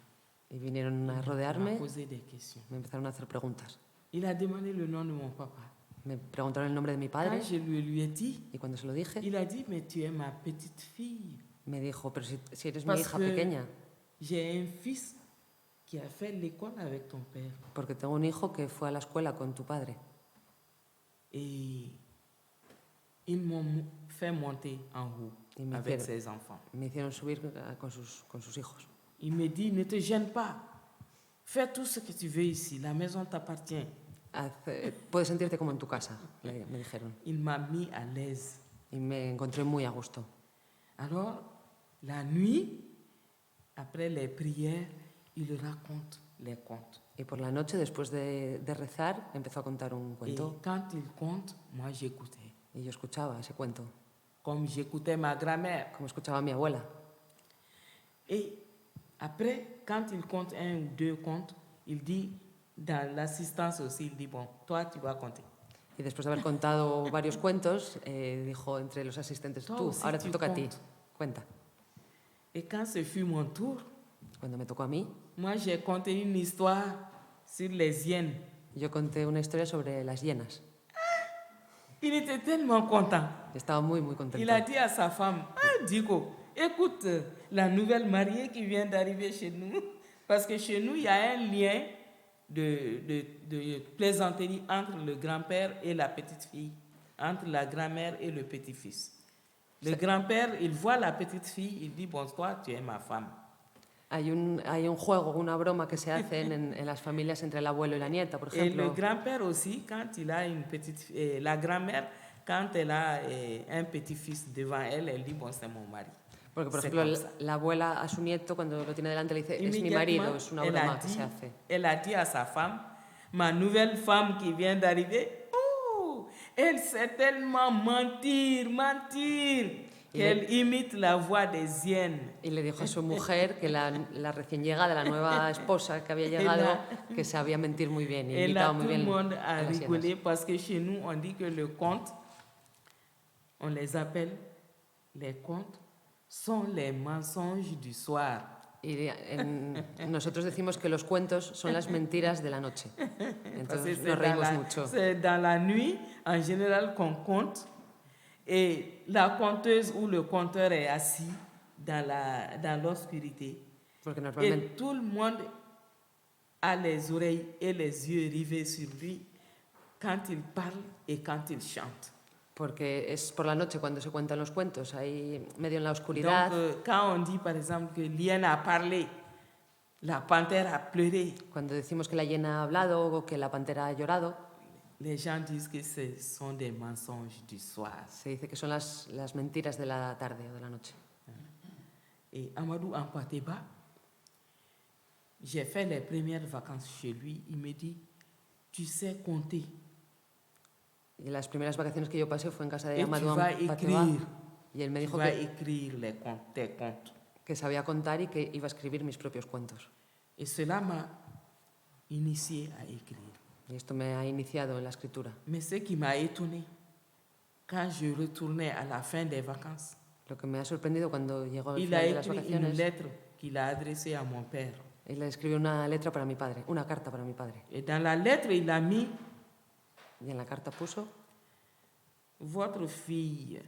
Y vinieron a Il m'a rodearme, posé des questions. me empezaron a hacer preguntas. Il a demandé le nom de mon papa. Me preguntaron el nombre de mi Quand padre je lui ai dit, y cuando se lo dije, il a dit, mais tu es ma petite fille. me dijo, pero si eres mi Parce hija que pequeña, j'ai un fils qui a fait l'école avec ton père. porque tengo un hijo que fue a la escuela con tu padre. Et ils m'ont fait monter en haut Y me avec hicieron, ses enfants. me hicieron subir con sus hijos. Il me dit, ne te gêne pas. Fais tout ce que tu veux ici. La maison t'appartient. Puedes sentirte como en tu casa, me dijeron. Il m'a mis à l'aise. Y me encontré muy a gusto. Alors, la nuit, Après les prières, il raconte les contes. Y por la noche, después de rezar, empezó a contar un Et cuento. quand il compte, moi j'écoutais. Y yo escuchaba ese cuento, Comme j'écoutais ma grand-mère. como escuchaba a mi abuela. Et après, quand il compte un ou deux contes, il dit, dans l'assistance aussi, il dit, bon, toi tu vas compter. Y después de haber contado varios cuentos, dijo entre los asistentes, tú, Sí, ahora te tú toca a ti, cuenta. cuenta. Et quand ce fut mon tour, Cuando me tocó a mí, moi j'ai conté une histoire sur les hyènes. yo conté una historia sobre las hienas. Il était tellement content. Estaba muy, muy contento. Il a dit à sa femme, ah, Dico, écoute, la nouvelle mariée qui vient d'arriver chez nous, parce que chez nous, il y a un lien de plaisanterie entre le grand-père et la petite-fille, entre la grand-mère et le petit-fils. Le grand-père, il voit la petite-fille, il dit, bon, toi, tu es ma femme. Hay un juego, una broma que se hace en las familias entre el abuelo y la nieta, por Et le ejemplo. grand-père aussi, quand il a une petite... la grand-mère, quand elle a un petit-fils devant elle, elle dit, bon, c'est mon mari. Porque, por C'est ejemplo, comme ça. la abuela a su nieto, cuando lo tiene delante, le dice, es mi marido, es una broma que se hace. Elle a dit à sa femme, ma nouvelle femme qui vient d'arriver, oh, elle sait tellement mentir, qu'elle imite la voix des hyènes. Y le dijo a su mujer, que la recién llegada, la nueva esposa que había llegado, que sabía mentir muy bien, y Et imitaba là, muy tout le bien monde a a las rigolé hienas. parce que chez nous, on dit que le conte, on les appelle les contes, sont les mensonges du soir. Y nosotros decimos que los cuentos son las mentiras de la noche. Parce que Entonces nos reímos mucho. c'est dans la nuit, en général, qu'on compte. Et la conteuse ou le conteur est assis dans l'obscurité. Porque Et normalmente, tout le monde a les oreilles et les yeux rivés sur lui quand il parle et quand il chante. porque es por la noche cuando se cuentan los cuentos, ahí medio en la oscuridad. Donc, quand on dit, par exemple, que l'hyène a parlé, la panthère a pleuré, Cuando decimos que la hiena ha hablado o que la pantera ha llorado, les gens disent que ce sont des mensonges du soir. se dice que son las mentiras de la tarde o de la noche. Et Amadou Ampateba, j'ai fait les premières vacances chez lui, il me dit, tu sais compter Y las primeras vacaciones que yo pasé fue en casa de et tu Amadou vas Ampateba, écrire, y él me tu dijo vas écrire tes contes. que sabía contar y que iba a escribir mis propios cuentos. Et cela m'a initié à écrire. Y esto me ha iniciado en la escritura. Mais ce qui m'a étonné, quand je retournais à la fin des vacances, Lo que me ha sorprendido cuando llegó el il final a de las écrit une vacaciones, lettre qu'il a adressée à mon père. él le escribió una letra para mi padre, una carta para mi padre. Et dans la lettre, il a mis Y en la carta puso, votre fille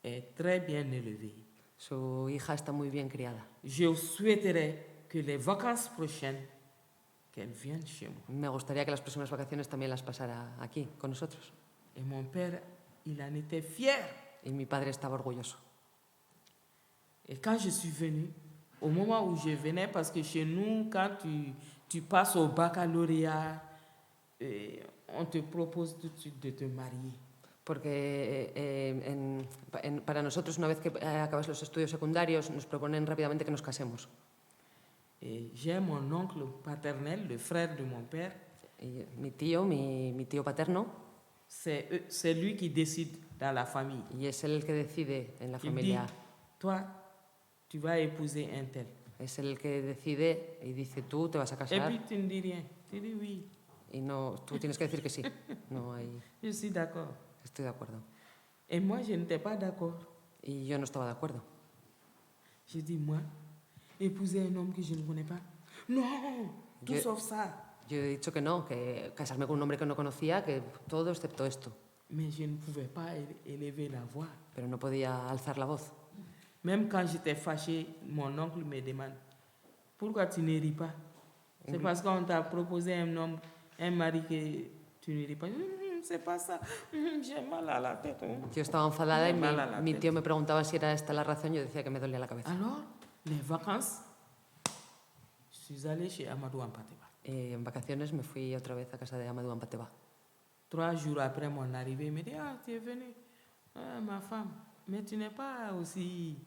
est très bien élevée. su hija está muy bien criada. Je souhaiterais que les vacances prochaines, qu'elle vienne chez moi. Me gustaría que las próximas vacaciones también las pasara aquí, con nosotros. Et mon père, il en était fier. Y mi padre estaba orgulloso. Et quand je suis venue, au moment où je venais, parce que chez nous, quand tu passes au baccalauréat, on te propose tout de suite de te marier. Porque para nosotros, una vez que acabas los estudios secundarios, nos proponen rápidamente que nos casemos. Et j'ai mon oncle paternel, le frère de mon père, Y mi tío paterno, c'est lui qui décide dans la famille. y es él el que decide en la Il dit, familia. toi, tu vas épouser un tel. Es él el que decide y dice, tú te vas a Et casar. puis tu ne dis rien. Tu dis oui, Y no, tú tienes que decir que sí. No hay, je suis d'accord. estoy de acuerdo. Et moi, je n'étais pas d'accord. Y yo no estaba de acuerdo. Je dis, moi, épouser un homme que je ne connais pas. Non, tout Je- sauf ça. Yo he dicho que no, que casarme con un hombre que no conocía, que todo excepto esto. Mais je ne pouvais pas élever la voix. Pero no podía alzar la voz. Même quand j'étais fâchée, mon oncle me demande, pourquoi tu ne ris pas? C'est parce qu'on t'a proposé un homme, un mari que tu ne ris pas. C'est pas ça. J'ai mal à la tête. Yo estaba enfadada y Mal a la mi tête. tío me preguntaba si era esta la razón. Yo decía que me dolía la cabeza. Alors, les vacances, je suis allée chez Amadou Ampateba. En vacaciones me fui otra vez a casa de Amadou Ampateba. 3 jours après mon arrivée, il me dit, ah, tu es venue, ah, ma femme, mais tu n'es pas aussi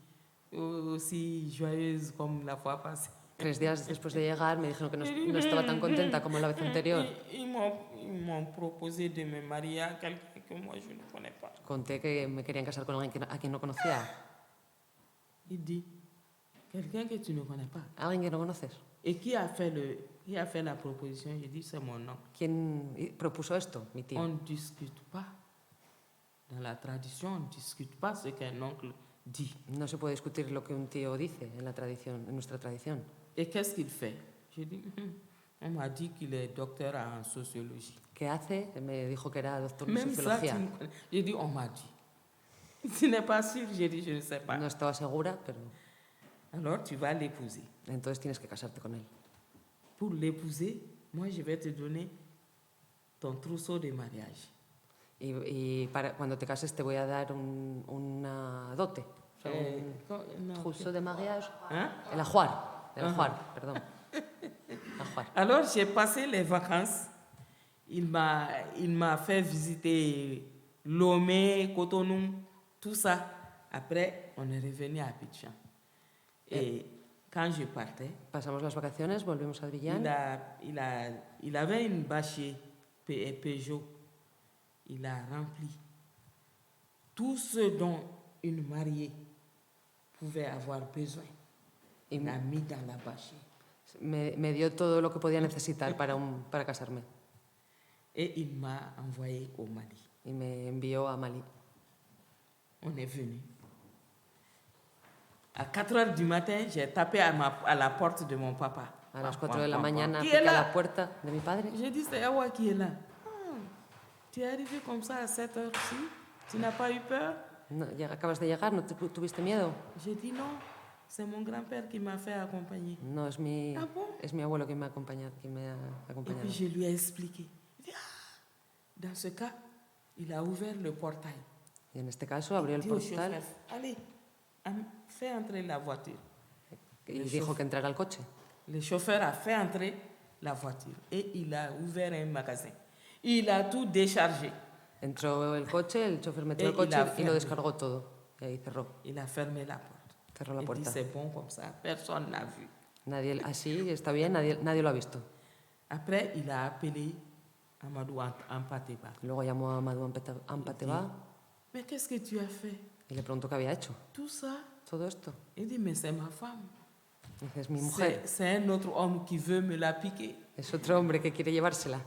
aussi joyeuse comme la fois passée. 3 días después de llegar me dijeron que no estaba tan contenta como la vez anterior. Ils m'ont proposé de me marier à quelqu'un que moi je ne connais pas. Conté que me querían casar con alguien a quien no conocía. Il dit, quelqu'un que tu ne connais pas. ¿Alguien que no conoces? Et qui a fait la proposition? J'ai dit, c'est mon oncle. ¿Quién propuso esto? Mi tío. On ne discute pas. Dans la tradition, on ne discute pas ce qu'un oncle dit. No se puede discutir lo que un tío dice en la tradición, en nuestra tradición. Et qu'est-ce qu'il fait? J'ai dit, on m'a dit qu'il est docteur en sociologie. ¿Qué hace? Me dijo que era doctor en Même ça, sociología. j'ai dit, on m'a dit. Tu n'es pas sûr? J'ai dit, je ne sais pas. No estaba segura, pero Alors, tu vas l'épouser. entonces tienes que casarte con él. Pour l'épouser, moi, je vais te donner ton trousseau de mariage. Y cuando te cases te voy a dar una dote. O sea, un Non, trousseau de mariage. hein? El ajuar. El ajuar, perdón. Ajuar. Alors, j'ai passé les vacances. Il m'a fait visiter Lomé, Cotonou, tout ça. Après, on est revenu à Abidjan. Et quand je partais, Pasamos las vacaciones, volvimos a Abidjan. il avait une bâche Peugeot. Il a rempli tout ce dont une mariée pouvait avoir besoin. Y Il l'a mis dans la bâche. me dio todo lo que podía necesitar para casarme. Et il m'a envoyé au Mali. Y me envió a Mali. On est venu. À 4 heures du matin, j'ai tapé à la porte de mon papa. A las 4 de la mañana Qui piqué est a là? la puerta de mi padre. J'ai dit, c'est Awa qui est là. Tu es arrivé comme ça à 7 heures-ci? Tu n'as pas eu peur? No, acabas de llegar, ¿no tuviste miedo? J'ai dit non, c'est mon grand-père qui m'a fait accompagner. No, es mi abuelo quien me ha acompañado. Et puis je lui ai expliqué. Il dit, dans ce cas, il a ouvert le portail. Y en este caso abrió el Il dit au portal chauffeur, allez, fais entrer la voiture. y dijo que entrara al coche. Le chauffeur a fait entrer la voiture et il a ouvert un magasin. Il a tout déchargé. Entró el coche, el chofer metió el Y coche la y lo fermó. descargó todo. Y ahí cerró. Il a fermé la porte. Cerró la Il dit, puerta. c'est bon comme ça, personne n'a vu. Así está bien, nadie lo ha visto. Après, il a appelé Amadou Ampateba. Luego llamó a Amadou Ampateba Mais qu'est-ce que tu as fait? y le preguntó qué había hecho. Tout ça? Todo esto. Il dit, mais c'est ma femme. Dice, es mi mujer. C'est un autre homme qui veut me la piquer. Es otro hombre que quiere llevársela.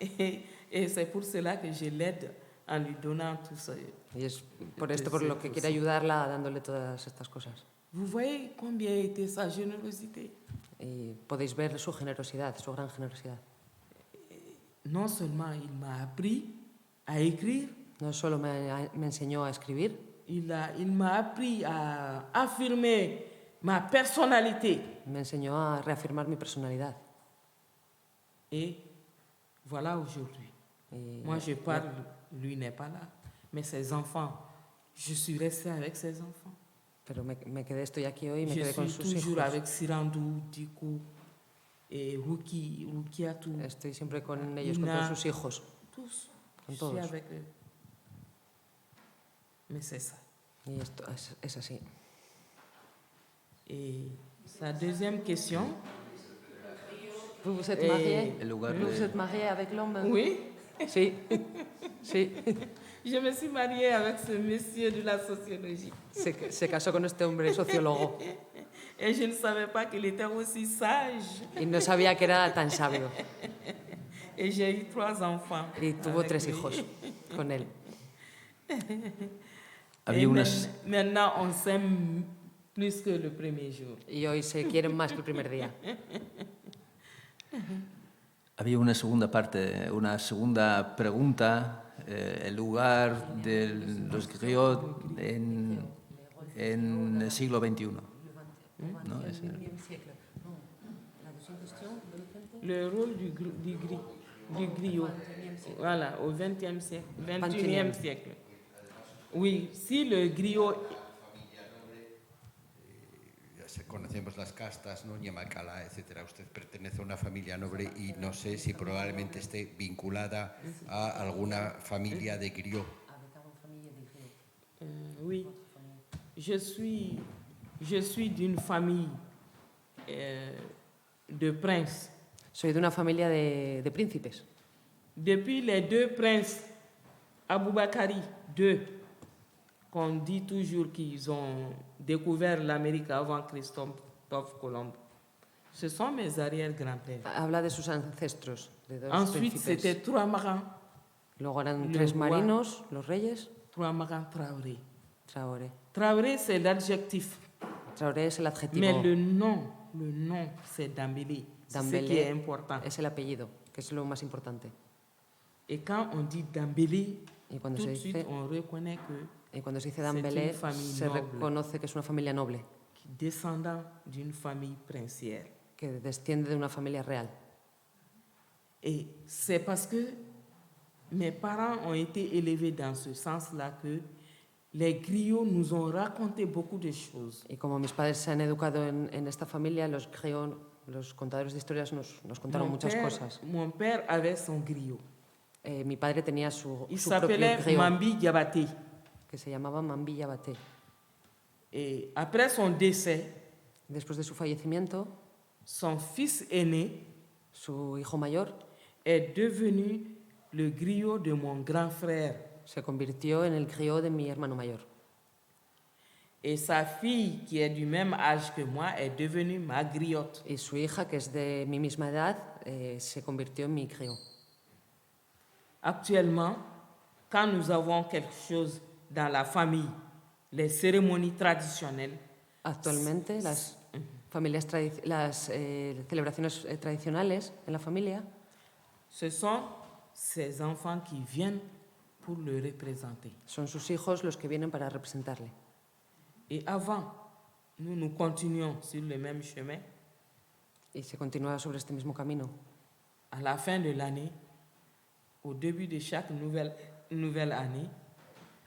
Et c'est pour cela que je l'aide en lui donnant tout ça. Y es por esto por lo que quiere ayudarla dándole todas estas cosas. Vous voyez combien était sa générosité? Y podéis ver su generosidad, su gran generosidad. Non seulement il m'a appris à écrire, No solo me enseñó a escribir, il m'a appris à affirmer ma personnalité. me enseñó a reafirmar mi personalidad. Et voilà aujourd'hui. Y Moi, je parle, lui n'est pas là, mais ses enfants, je suis restée avec ses enfants. Pero me quedé, estoy aquí hoy y me Je quedé con suis sus toujours hijos. avec Sirandou, Diko et Rukiatou. Estoy siempre con ellos, con Ina. todos sus hijos. Tous. Con Je todos. suis avec eux. Mais c'est ça. Y esto es así. Et sa deuxième question. Vous vous êtes Et- marié? El lugar Vous vous de... êtes marié avec l'homme? Oui, Sí. Sí. je me suis mariée avec ce monsieur de la sociologie. Se casó con este hombre sociólogo Et je ne savais pas qu'il était aussi sage. y no sabía que era tan sabio. Et j'ai eu 3 enfants. Y tuvo avec 3 lui. hijos con él. Había Et unas... maintenant, on s'aime plus que le premier jour. Y hoy se quieren más que el primer día. Había una segunda parte, una segunda pregunta, el lugar de los griots en el siglo XXI. ¿No? Le rôle du griot, voilà, au XXe siècle, 21e siècle. Oui, si le griot, Conocemos las castas, ¿no? Ñamacala, etcétera. Usted pertenece a una familia noble y no sé si probablemente esté vinculada a alguna familia de griot. oui, je suis Je suis d'une famille de princes. Soy de una familia de príncipes. Depuis les deux princes, Aboubakari, deux, qu'on dit toujours qu'ils ont découvert l'Amérique avant Christophe Colomb, ce sont mes arrière-grands-pères. Habla de sus ancestros, de dos Ensuite, príncipes. c'était trois marins, Luego eran Le 3 roi. marinos, los reyes. trois marins Traoré. Traoré. Traoré, c'est l'adjectif, Traoré es el adjetivo. mais le nom, c'est Dambélé. C'est ce qui est Dambélé important. es el apellido, que es lo más importante. Et quand on dit Dambélé, Y cuando, tout se de suite, dice, on reconnaît que y cuando se dice c'est Dambélé, une famille se noble. reconoce que es una familia noble, descendant d'une famille princière. que desciende de una familia real. Et c'est parce que mes parents ont été élevés dans ce sens-là que les griots nous ont raconté beaucoup de choses. Y como mis padres se han educado en esta familia, los contadores de historias nos contaron muchas cosas. Mon père avait son griot. Mi padre tenía su Il propio s'appelait griot, Mambi Diabaté. que se llamaba Mambilla Baté. Et après son décès, Después de su fallecimiento, son fils aîné su hijo mayor est devenu le griot de mon grand frère. se convirtió en el griot de mi hermano mayor. Et sa fille, qui est du même âge que moi, est devenue ma griotte. Y su hija, que es de mi misma edad, se convirtió en mi griot. Actuellement, quand nous avons quelque chose dans la famille, les cérémonies traditionnelles, Actualmente, las celebraciones tradicionales en la familia ce sont ces enfants qui viennent pour le représenter. son sus hijos los que vienen para representarle. Et avant, nous continuons sur le même chemin. Y se continúa sobre este mismo camino. À la fin de l'année, au début de chaque nouvelle année,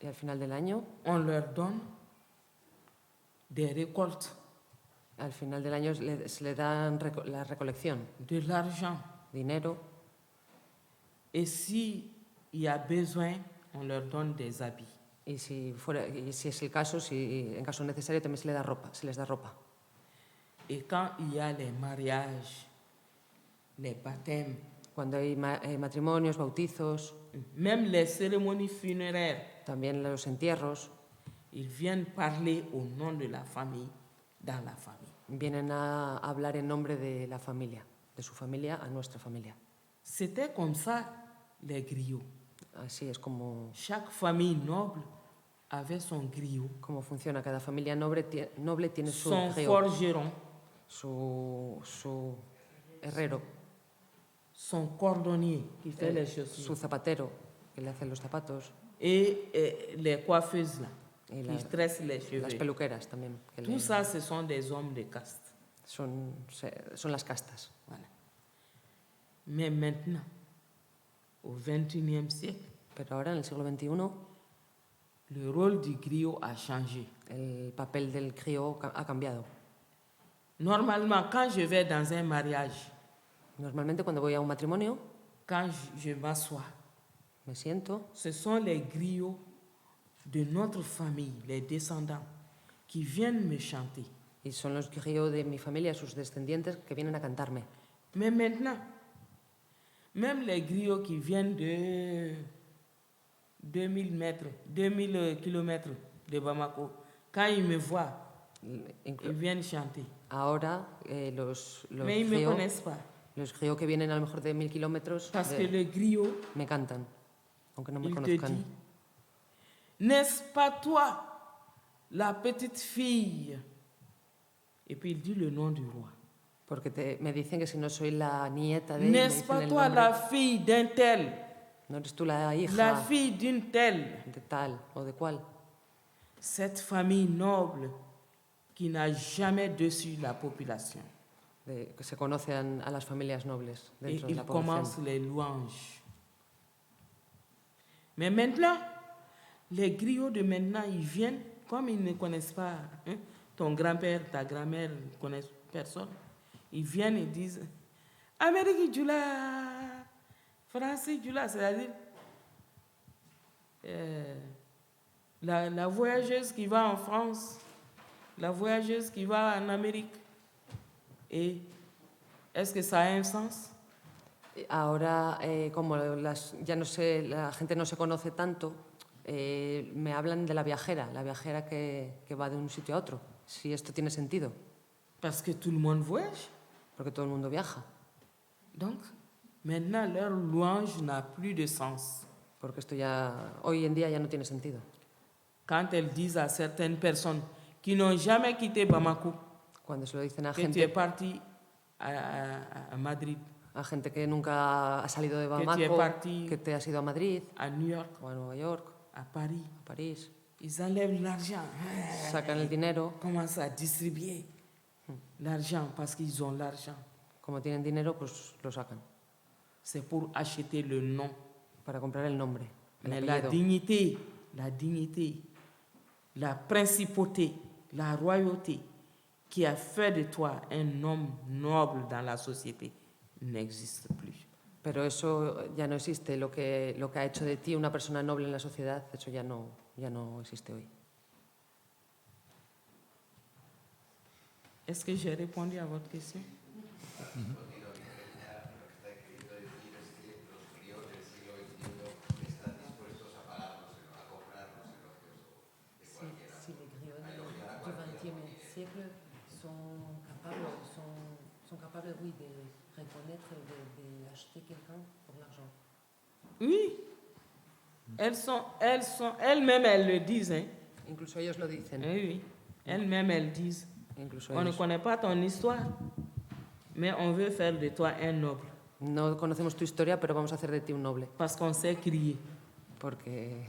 Y al final del año, on leur donne des récoltes, al final del año se le dan la recolección, de l'argent. dinero, Et s'il y a besoin, on leur donne des habits. y si es el caso, si en caso necesario también se les da ropa. Et quand il y a les mariages, les baptêmes, Cuando hay matrimonios, bautizos, même les cérémonies funéraires, también los entierros, ils viennent parler au nom de la famille, dans la famille. vienen a hablar en nombre de la familia, de su familia a nuestra familia. C'était comme ça, les griots. Así es como Chaque famille noble avait son griot, funciona. Cada familia noble tiene su son griot, forgeron, su herrero, son cordonnier qui fait les chaussures, su zapatero, que le hace los zapatos, et les coiffeuses là, y qui tressent les las cheveux. peluqueras también. Que Tout ça, ce sont des hommes de caste. son las castas. Voilà. Mais maintenant, au XXIe siècle, Pero ahora, en el siglo XXI, le rôle du griot a changé. el papel del griot ha cambiado. Normalement, quand je vais dans un mariage, Normalmente, cuando voy a un matrimonio, quand je m'assois, me siento ce sont les griots de notre famille, les descendants, qui viennent me chanter. y son los griots de mi familia, sus descendientes, que vienen a cantarme. Mais maintenant, même les griots qui viennent de 2000 mètres, 2000 kilomètres de Bamako, quand ils me voient, ils viennent chanter. Ahora, los Mais ils ne me griots, connaissent pas. los griots que vienen a lo mejor de 1000 kilómetros Parce que le griot, me cantan, aunque no me il te conozcan. dit, n'est-ce pas toi, la petite fille? Et puis il dit le nom du roi. Porque me dicen que si no soy la nieta de... me N'est-ce dicen pas el toi, nombre. la fille d'un tel, No eres tú la hija la fille d'une telle? de tal o de cual. Cette famille noble qui n'a jamais déçu la population. Que se conocen a las familias nobles Et dentro de il la commence población. les louanges. Mais maintenant, les griots de maintenant, ils viennent, comme ils ne connaissent pas hein, ton grand-père, ta grand-mère, ils ne connaissent personne. Ils viennent et disent Amérique Djoula, Français Djoula, c'est-à-dire la voyageuse qui va en France, la voyageuse qui va en Amérique. Et est-ce que ça a un sens? Ahora, como ya no sé, la gente no se conoce tanto, me hablan de la viajera que va de un sitio a otro. Si esto tiene sentido, Parce que tout le monde voyage. porque todo el mundo viaja. Donc, maintenant, leur louange n'a plus de sens. Porque esto ya, hoy en día ya no tiene sentido. Quand elles disent à certaines personnes qui n'ont jamais quitté Bamako Cuando se lo dicen a que tu es gente, parti a Madrid, que nunca ha salido de que tu es Bamako, parti que te has ido a Madrid à New York, o a Nueva York, à Paris, a París, ils enlèvent l'argent. sacan el dinero. Commencent à distribuer l'argent parce qu'ils ont l'argent. Como tienen dinero, pues lo sacan C'est pour acheter le nom. para comprar el nombre, el Mais la apellido. dignité, la principauté, la royauté qui a fait de toi un homme noble dans la société n'existe plus. Pero eso ya no existe. Lo que ha hecho de ti una persona noble en la sociedad, eso ya no existe hoy. Est-ce que j'ai répondu à votre question? Si les griots du XXe siècle sont capables, oui, de reconnaître et d'acheter quelqu'un pour l'argent. Oui. Elles-mêmes, elles le disent. Hein? Incluso ellos lo dicen. Oui. Elles-mêmes, elles disent. Incluso On ne ellos. connaît pas ton histoire, mais on veut faire de toi un noble. No conocemos tu historia, pero vamos a hacer de ti un noble. Parce qu'on sait crier. Porque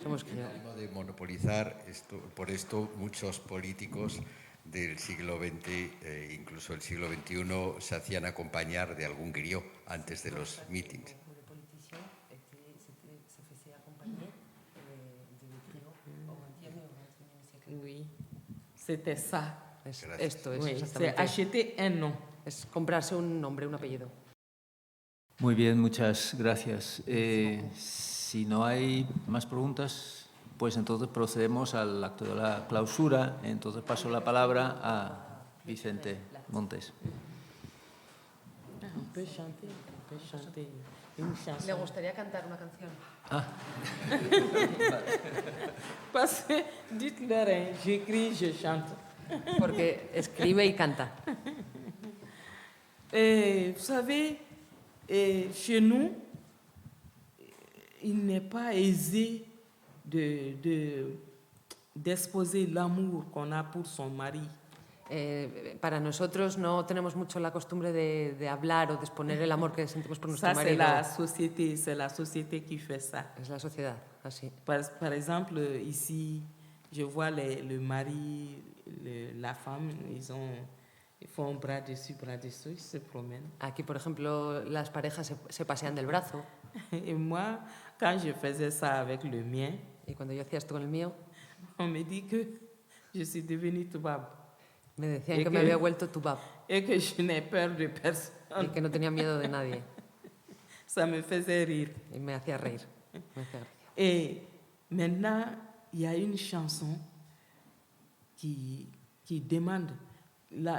somos criados. Ánimo de monopolizar esto, por esto muchos políticos del siglo XX, incluso el siglo XXI, se hacían acompañar de algún griot antes de los mítines. Oui, c'était ça. Esto es Oui, c'est exactamente. acheter un nom. Es comprarse un nombre, un apellido. Muy bien, muchas gracias. Si no hay más preguntas, pues entonces procedemos al acto de la clausura. Entonces paso la palabra a Vicente Montes. On peut chanter une chanson. Le gustaría cantar una canción. Parce que, dites-leur, hein, j'écris, je chante. Porque escribe y canta. Et vous savez, chez nous, il n'est pas aisé d'exposer l'amour qu'on a pour son mari. Para nosotros no tenemos mucho la costumbre de hablar o de exponer el amor que sentimos por nuestro Ça, c'est marido. la société qui fait ça. Es la sociedad, así. Par exemple, ici, je vois le mari, la femme, ils font bras dessus, ils se promènent. Aquí, por ejemplo, las parejas se pasean del brazo. Et moi, quand je faisais ça avec le mien, Y cuando yo hacía esto con el mío, on me dit que je suis devenue toubab me decían ¿Y que me qué? había vuelto tubab et que je n'ai peur de y personne. que no tenía miedo de nadie. Ça me faisait rire. Y me hacía reír. Me hacía gracia. Et maintenant, il y a une chanson qui demande,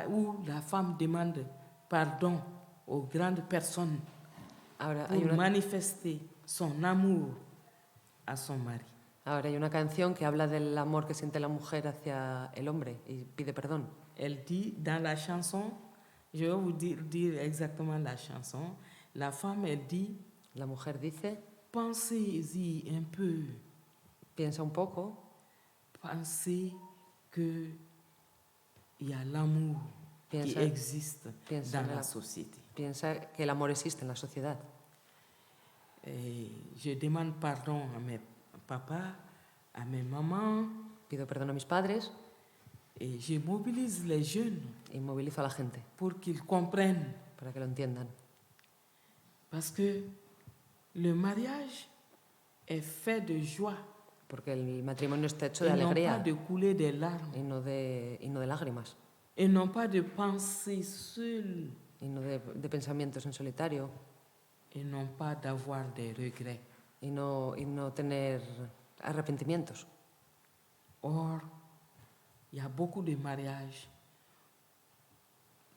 où la femme demande pardon aux grandes personnes Ahora pour manifester son amour à son mari. Ahora hay una canción que habla del amor que siente la mujer hacia el hombre y pide perdón. Elle dit dans la chanson, je vais vous dire exactement la chanson, la femme, elle dit, La mujer dice, pensez-y un peu, piensa un poco, pensez qu'il y a l'amour qui Piensa- existe piensa dans en la la- société. piensa que el amor existe en la sociedad. Et je demande pardon à mes papas, à mes mamans, Pido perdón a mis padres et je mobilise les jeunes y movilizo a la gente pour qu'ils comprennent. para que lo entiendan. Parce que le mariage est fait de joie Porque el matrimonio está hecho et de non pas alegría de couler des larmes, y no de lágrimas, et non pas de penser seul, y no de pensamientos en solitario, et non pas d'avoir des regrets. y no tener arrepentimientos. Or, il y a beaucoup de mariages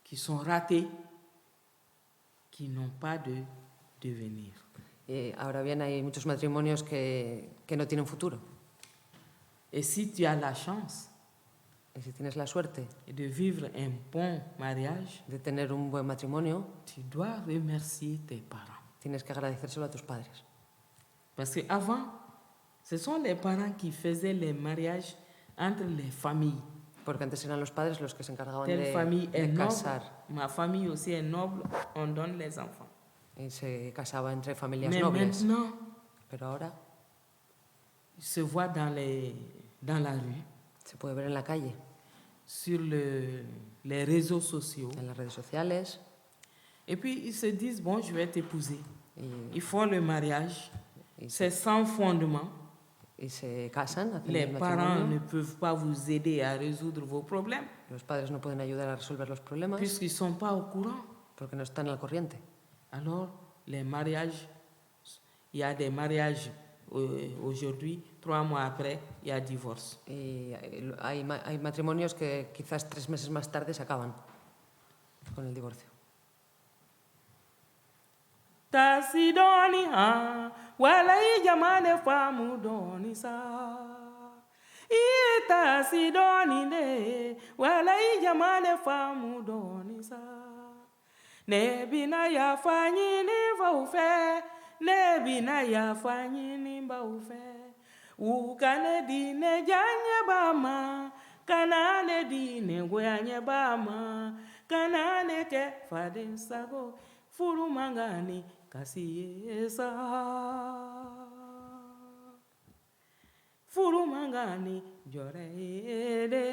qui sont ratés, qui n'ont pas de devenir. Y ahora bien, hay muchos matrimonios que no tienen futuro. Et si tu as la chance Y si tienes la suerte de vivre un bon mariage, de tener un buen matrimonio, tu dois remercier tes parents. tienes que agradecérselo a tus padres. Parce qu'avant, ce sont les parents qui faisaient les mariages entre les familles. Porque antes eran los padres los que se encargaban Telle famille est de noble, casar. ma famille aussi est noble, on donne les enfants. Y se casaba entre familias Mais nobles. maintenant, Pero ahora il se voit dans la rue, se puede ver en la calle, sur les réseaux sociaux. en las redes sociales. Et puis, ils se disent, bon, je vais t'épouser. Y, Ils font le mariage. y C'est sans fondement. y se casan, hacen Les el parents ne matrimonio. peuvent pas vous aider à résoudre vos problèmes Los padres no pueden ayudar a resolver los problemas puisqu'ils ne sont pas au courant. porque no están al corriente. Alors, les mariages, il y a des mariages aujourd'hui, 3 mois après, il y a divorce. Y hay matrimonios que quizás 3 meses más tarde se acaban con el divorcio. Tasidoni ha wala i jamane famu doni sa i tasidoni ne wala i jamane famu doni sa ne bina ya fanyi ni vaufe ne bina ya fanyi ni vaufe ukane dine janye bama kanane dine goyanye bama kanane ke fadin sago furu mangani kasiyesa furu mangani jorede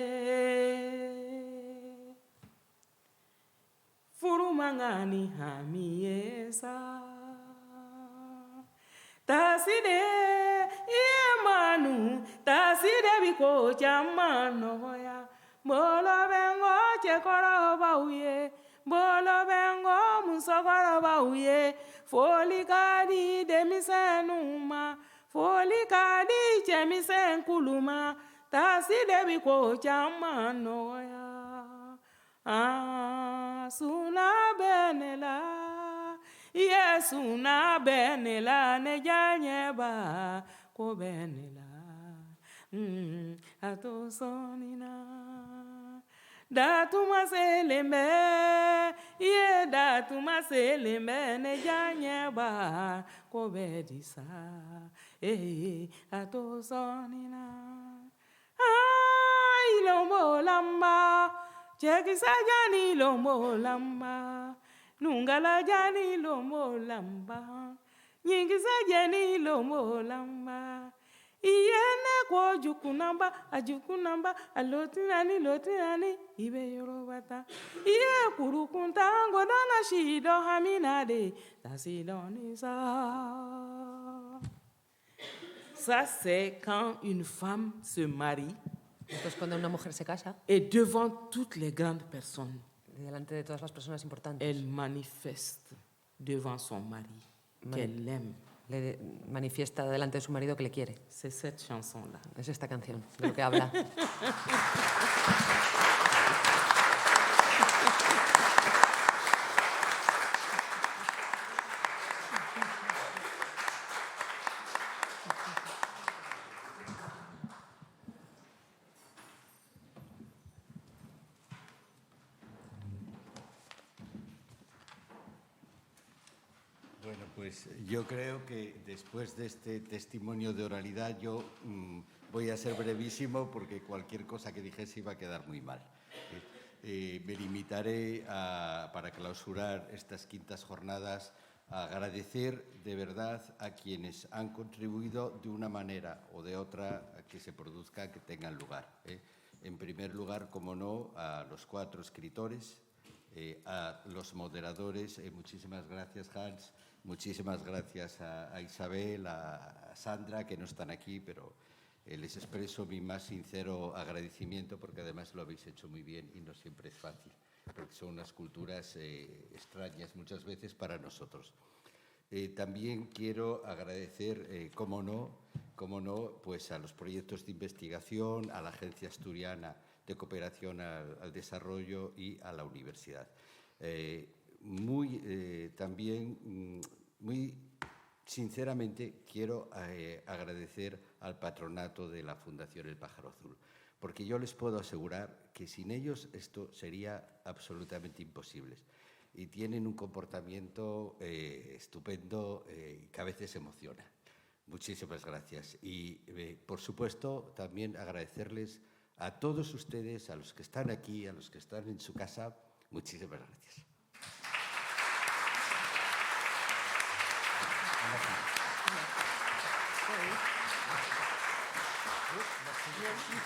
furu mangani hamiyesa taside imanu taside biko chamano ya bolo bengo chekoro bauye bolo bengo musokoro bauye foli kadi demisenuma foli kadi chemisen kuluma taside biko chamano ya suna benela suna benela ne janyeba ko benela ato sonina datuma selembe datuma selembe ne janyeba ko bedisa ato sonina ilombo lamba chekisa jani ilombo lamba nungala jani ilombo lamba nyingisa jani ilombo lamba iyene ko ajukunamba lotinani ibe yorobata iye kurukunta ngodona shido haminade tasidonisa. Ça, c'est quand une femme se marie Entonces, cuando una mujer se casa, et devant toutes les grandes personnes, delante de todas las personas importantes, elle manifeste devant son mari qu'elle l'aime. le manifiesta delante de su marido que le quiere. C'est cette chanson-là. Es esta canción de lo que habla. Bueno, pues yo creo que después de este testimonio de oralidad yo voy a ser brevísimo porque cualquier cosa que dijese iba a quedar muy mal. Me limitaré para clausurar estas quintas jornadas a agradecer de verdad a quienes han contribuido de una manera o de otra a que se produzca, que tengan lugar. En primer lugar, como no, a los 4 escritores, a los moderadores. Muchísimas gracias, Hans. Muchísimas gracias a Isabel, a Sandra, que no están aquí, pero les expreso mi más sincero agradecimiento porque además lo habéis hecho muy bien y no siempre es fácil, porque son unas culturas extrañas muchas veces para nosotros. También quiero agradecer, cómo no, pues a los proyectos de investigación, a la Agencia Asturiana de Cooperación al Desarrollo y a la universidad. También muy sinceramente quiero agradecer al patronato de la Fundación El Pájaro Azul, porque yo les puedo asegurar que sin ellos esto sería absolutamente imposible. Y tienen un comportamiento estupendo que a veces emociona. Muchísimas gracias. Y, por supuesto, también agradecerles a todos ustedes, a los que están aquí, a los que están en su casa. Muchísimas gracias. Merci.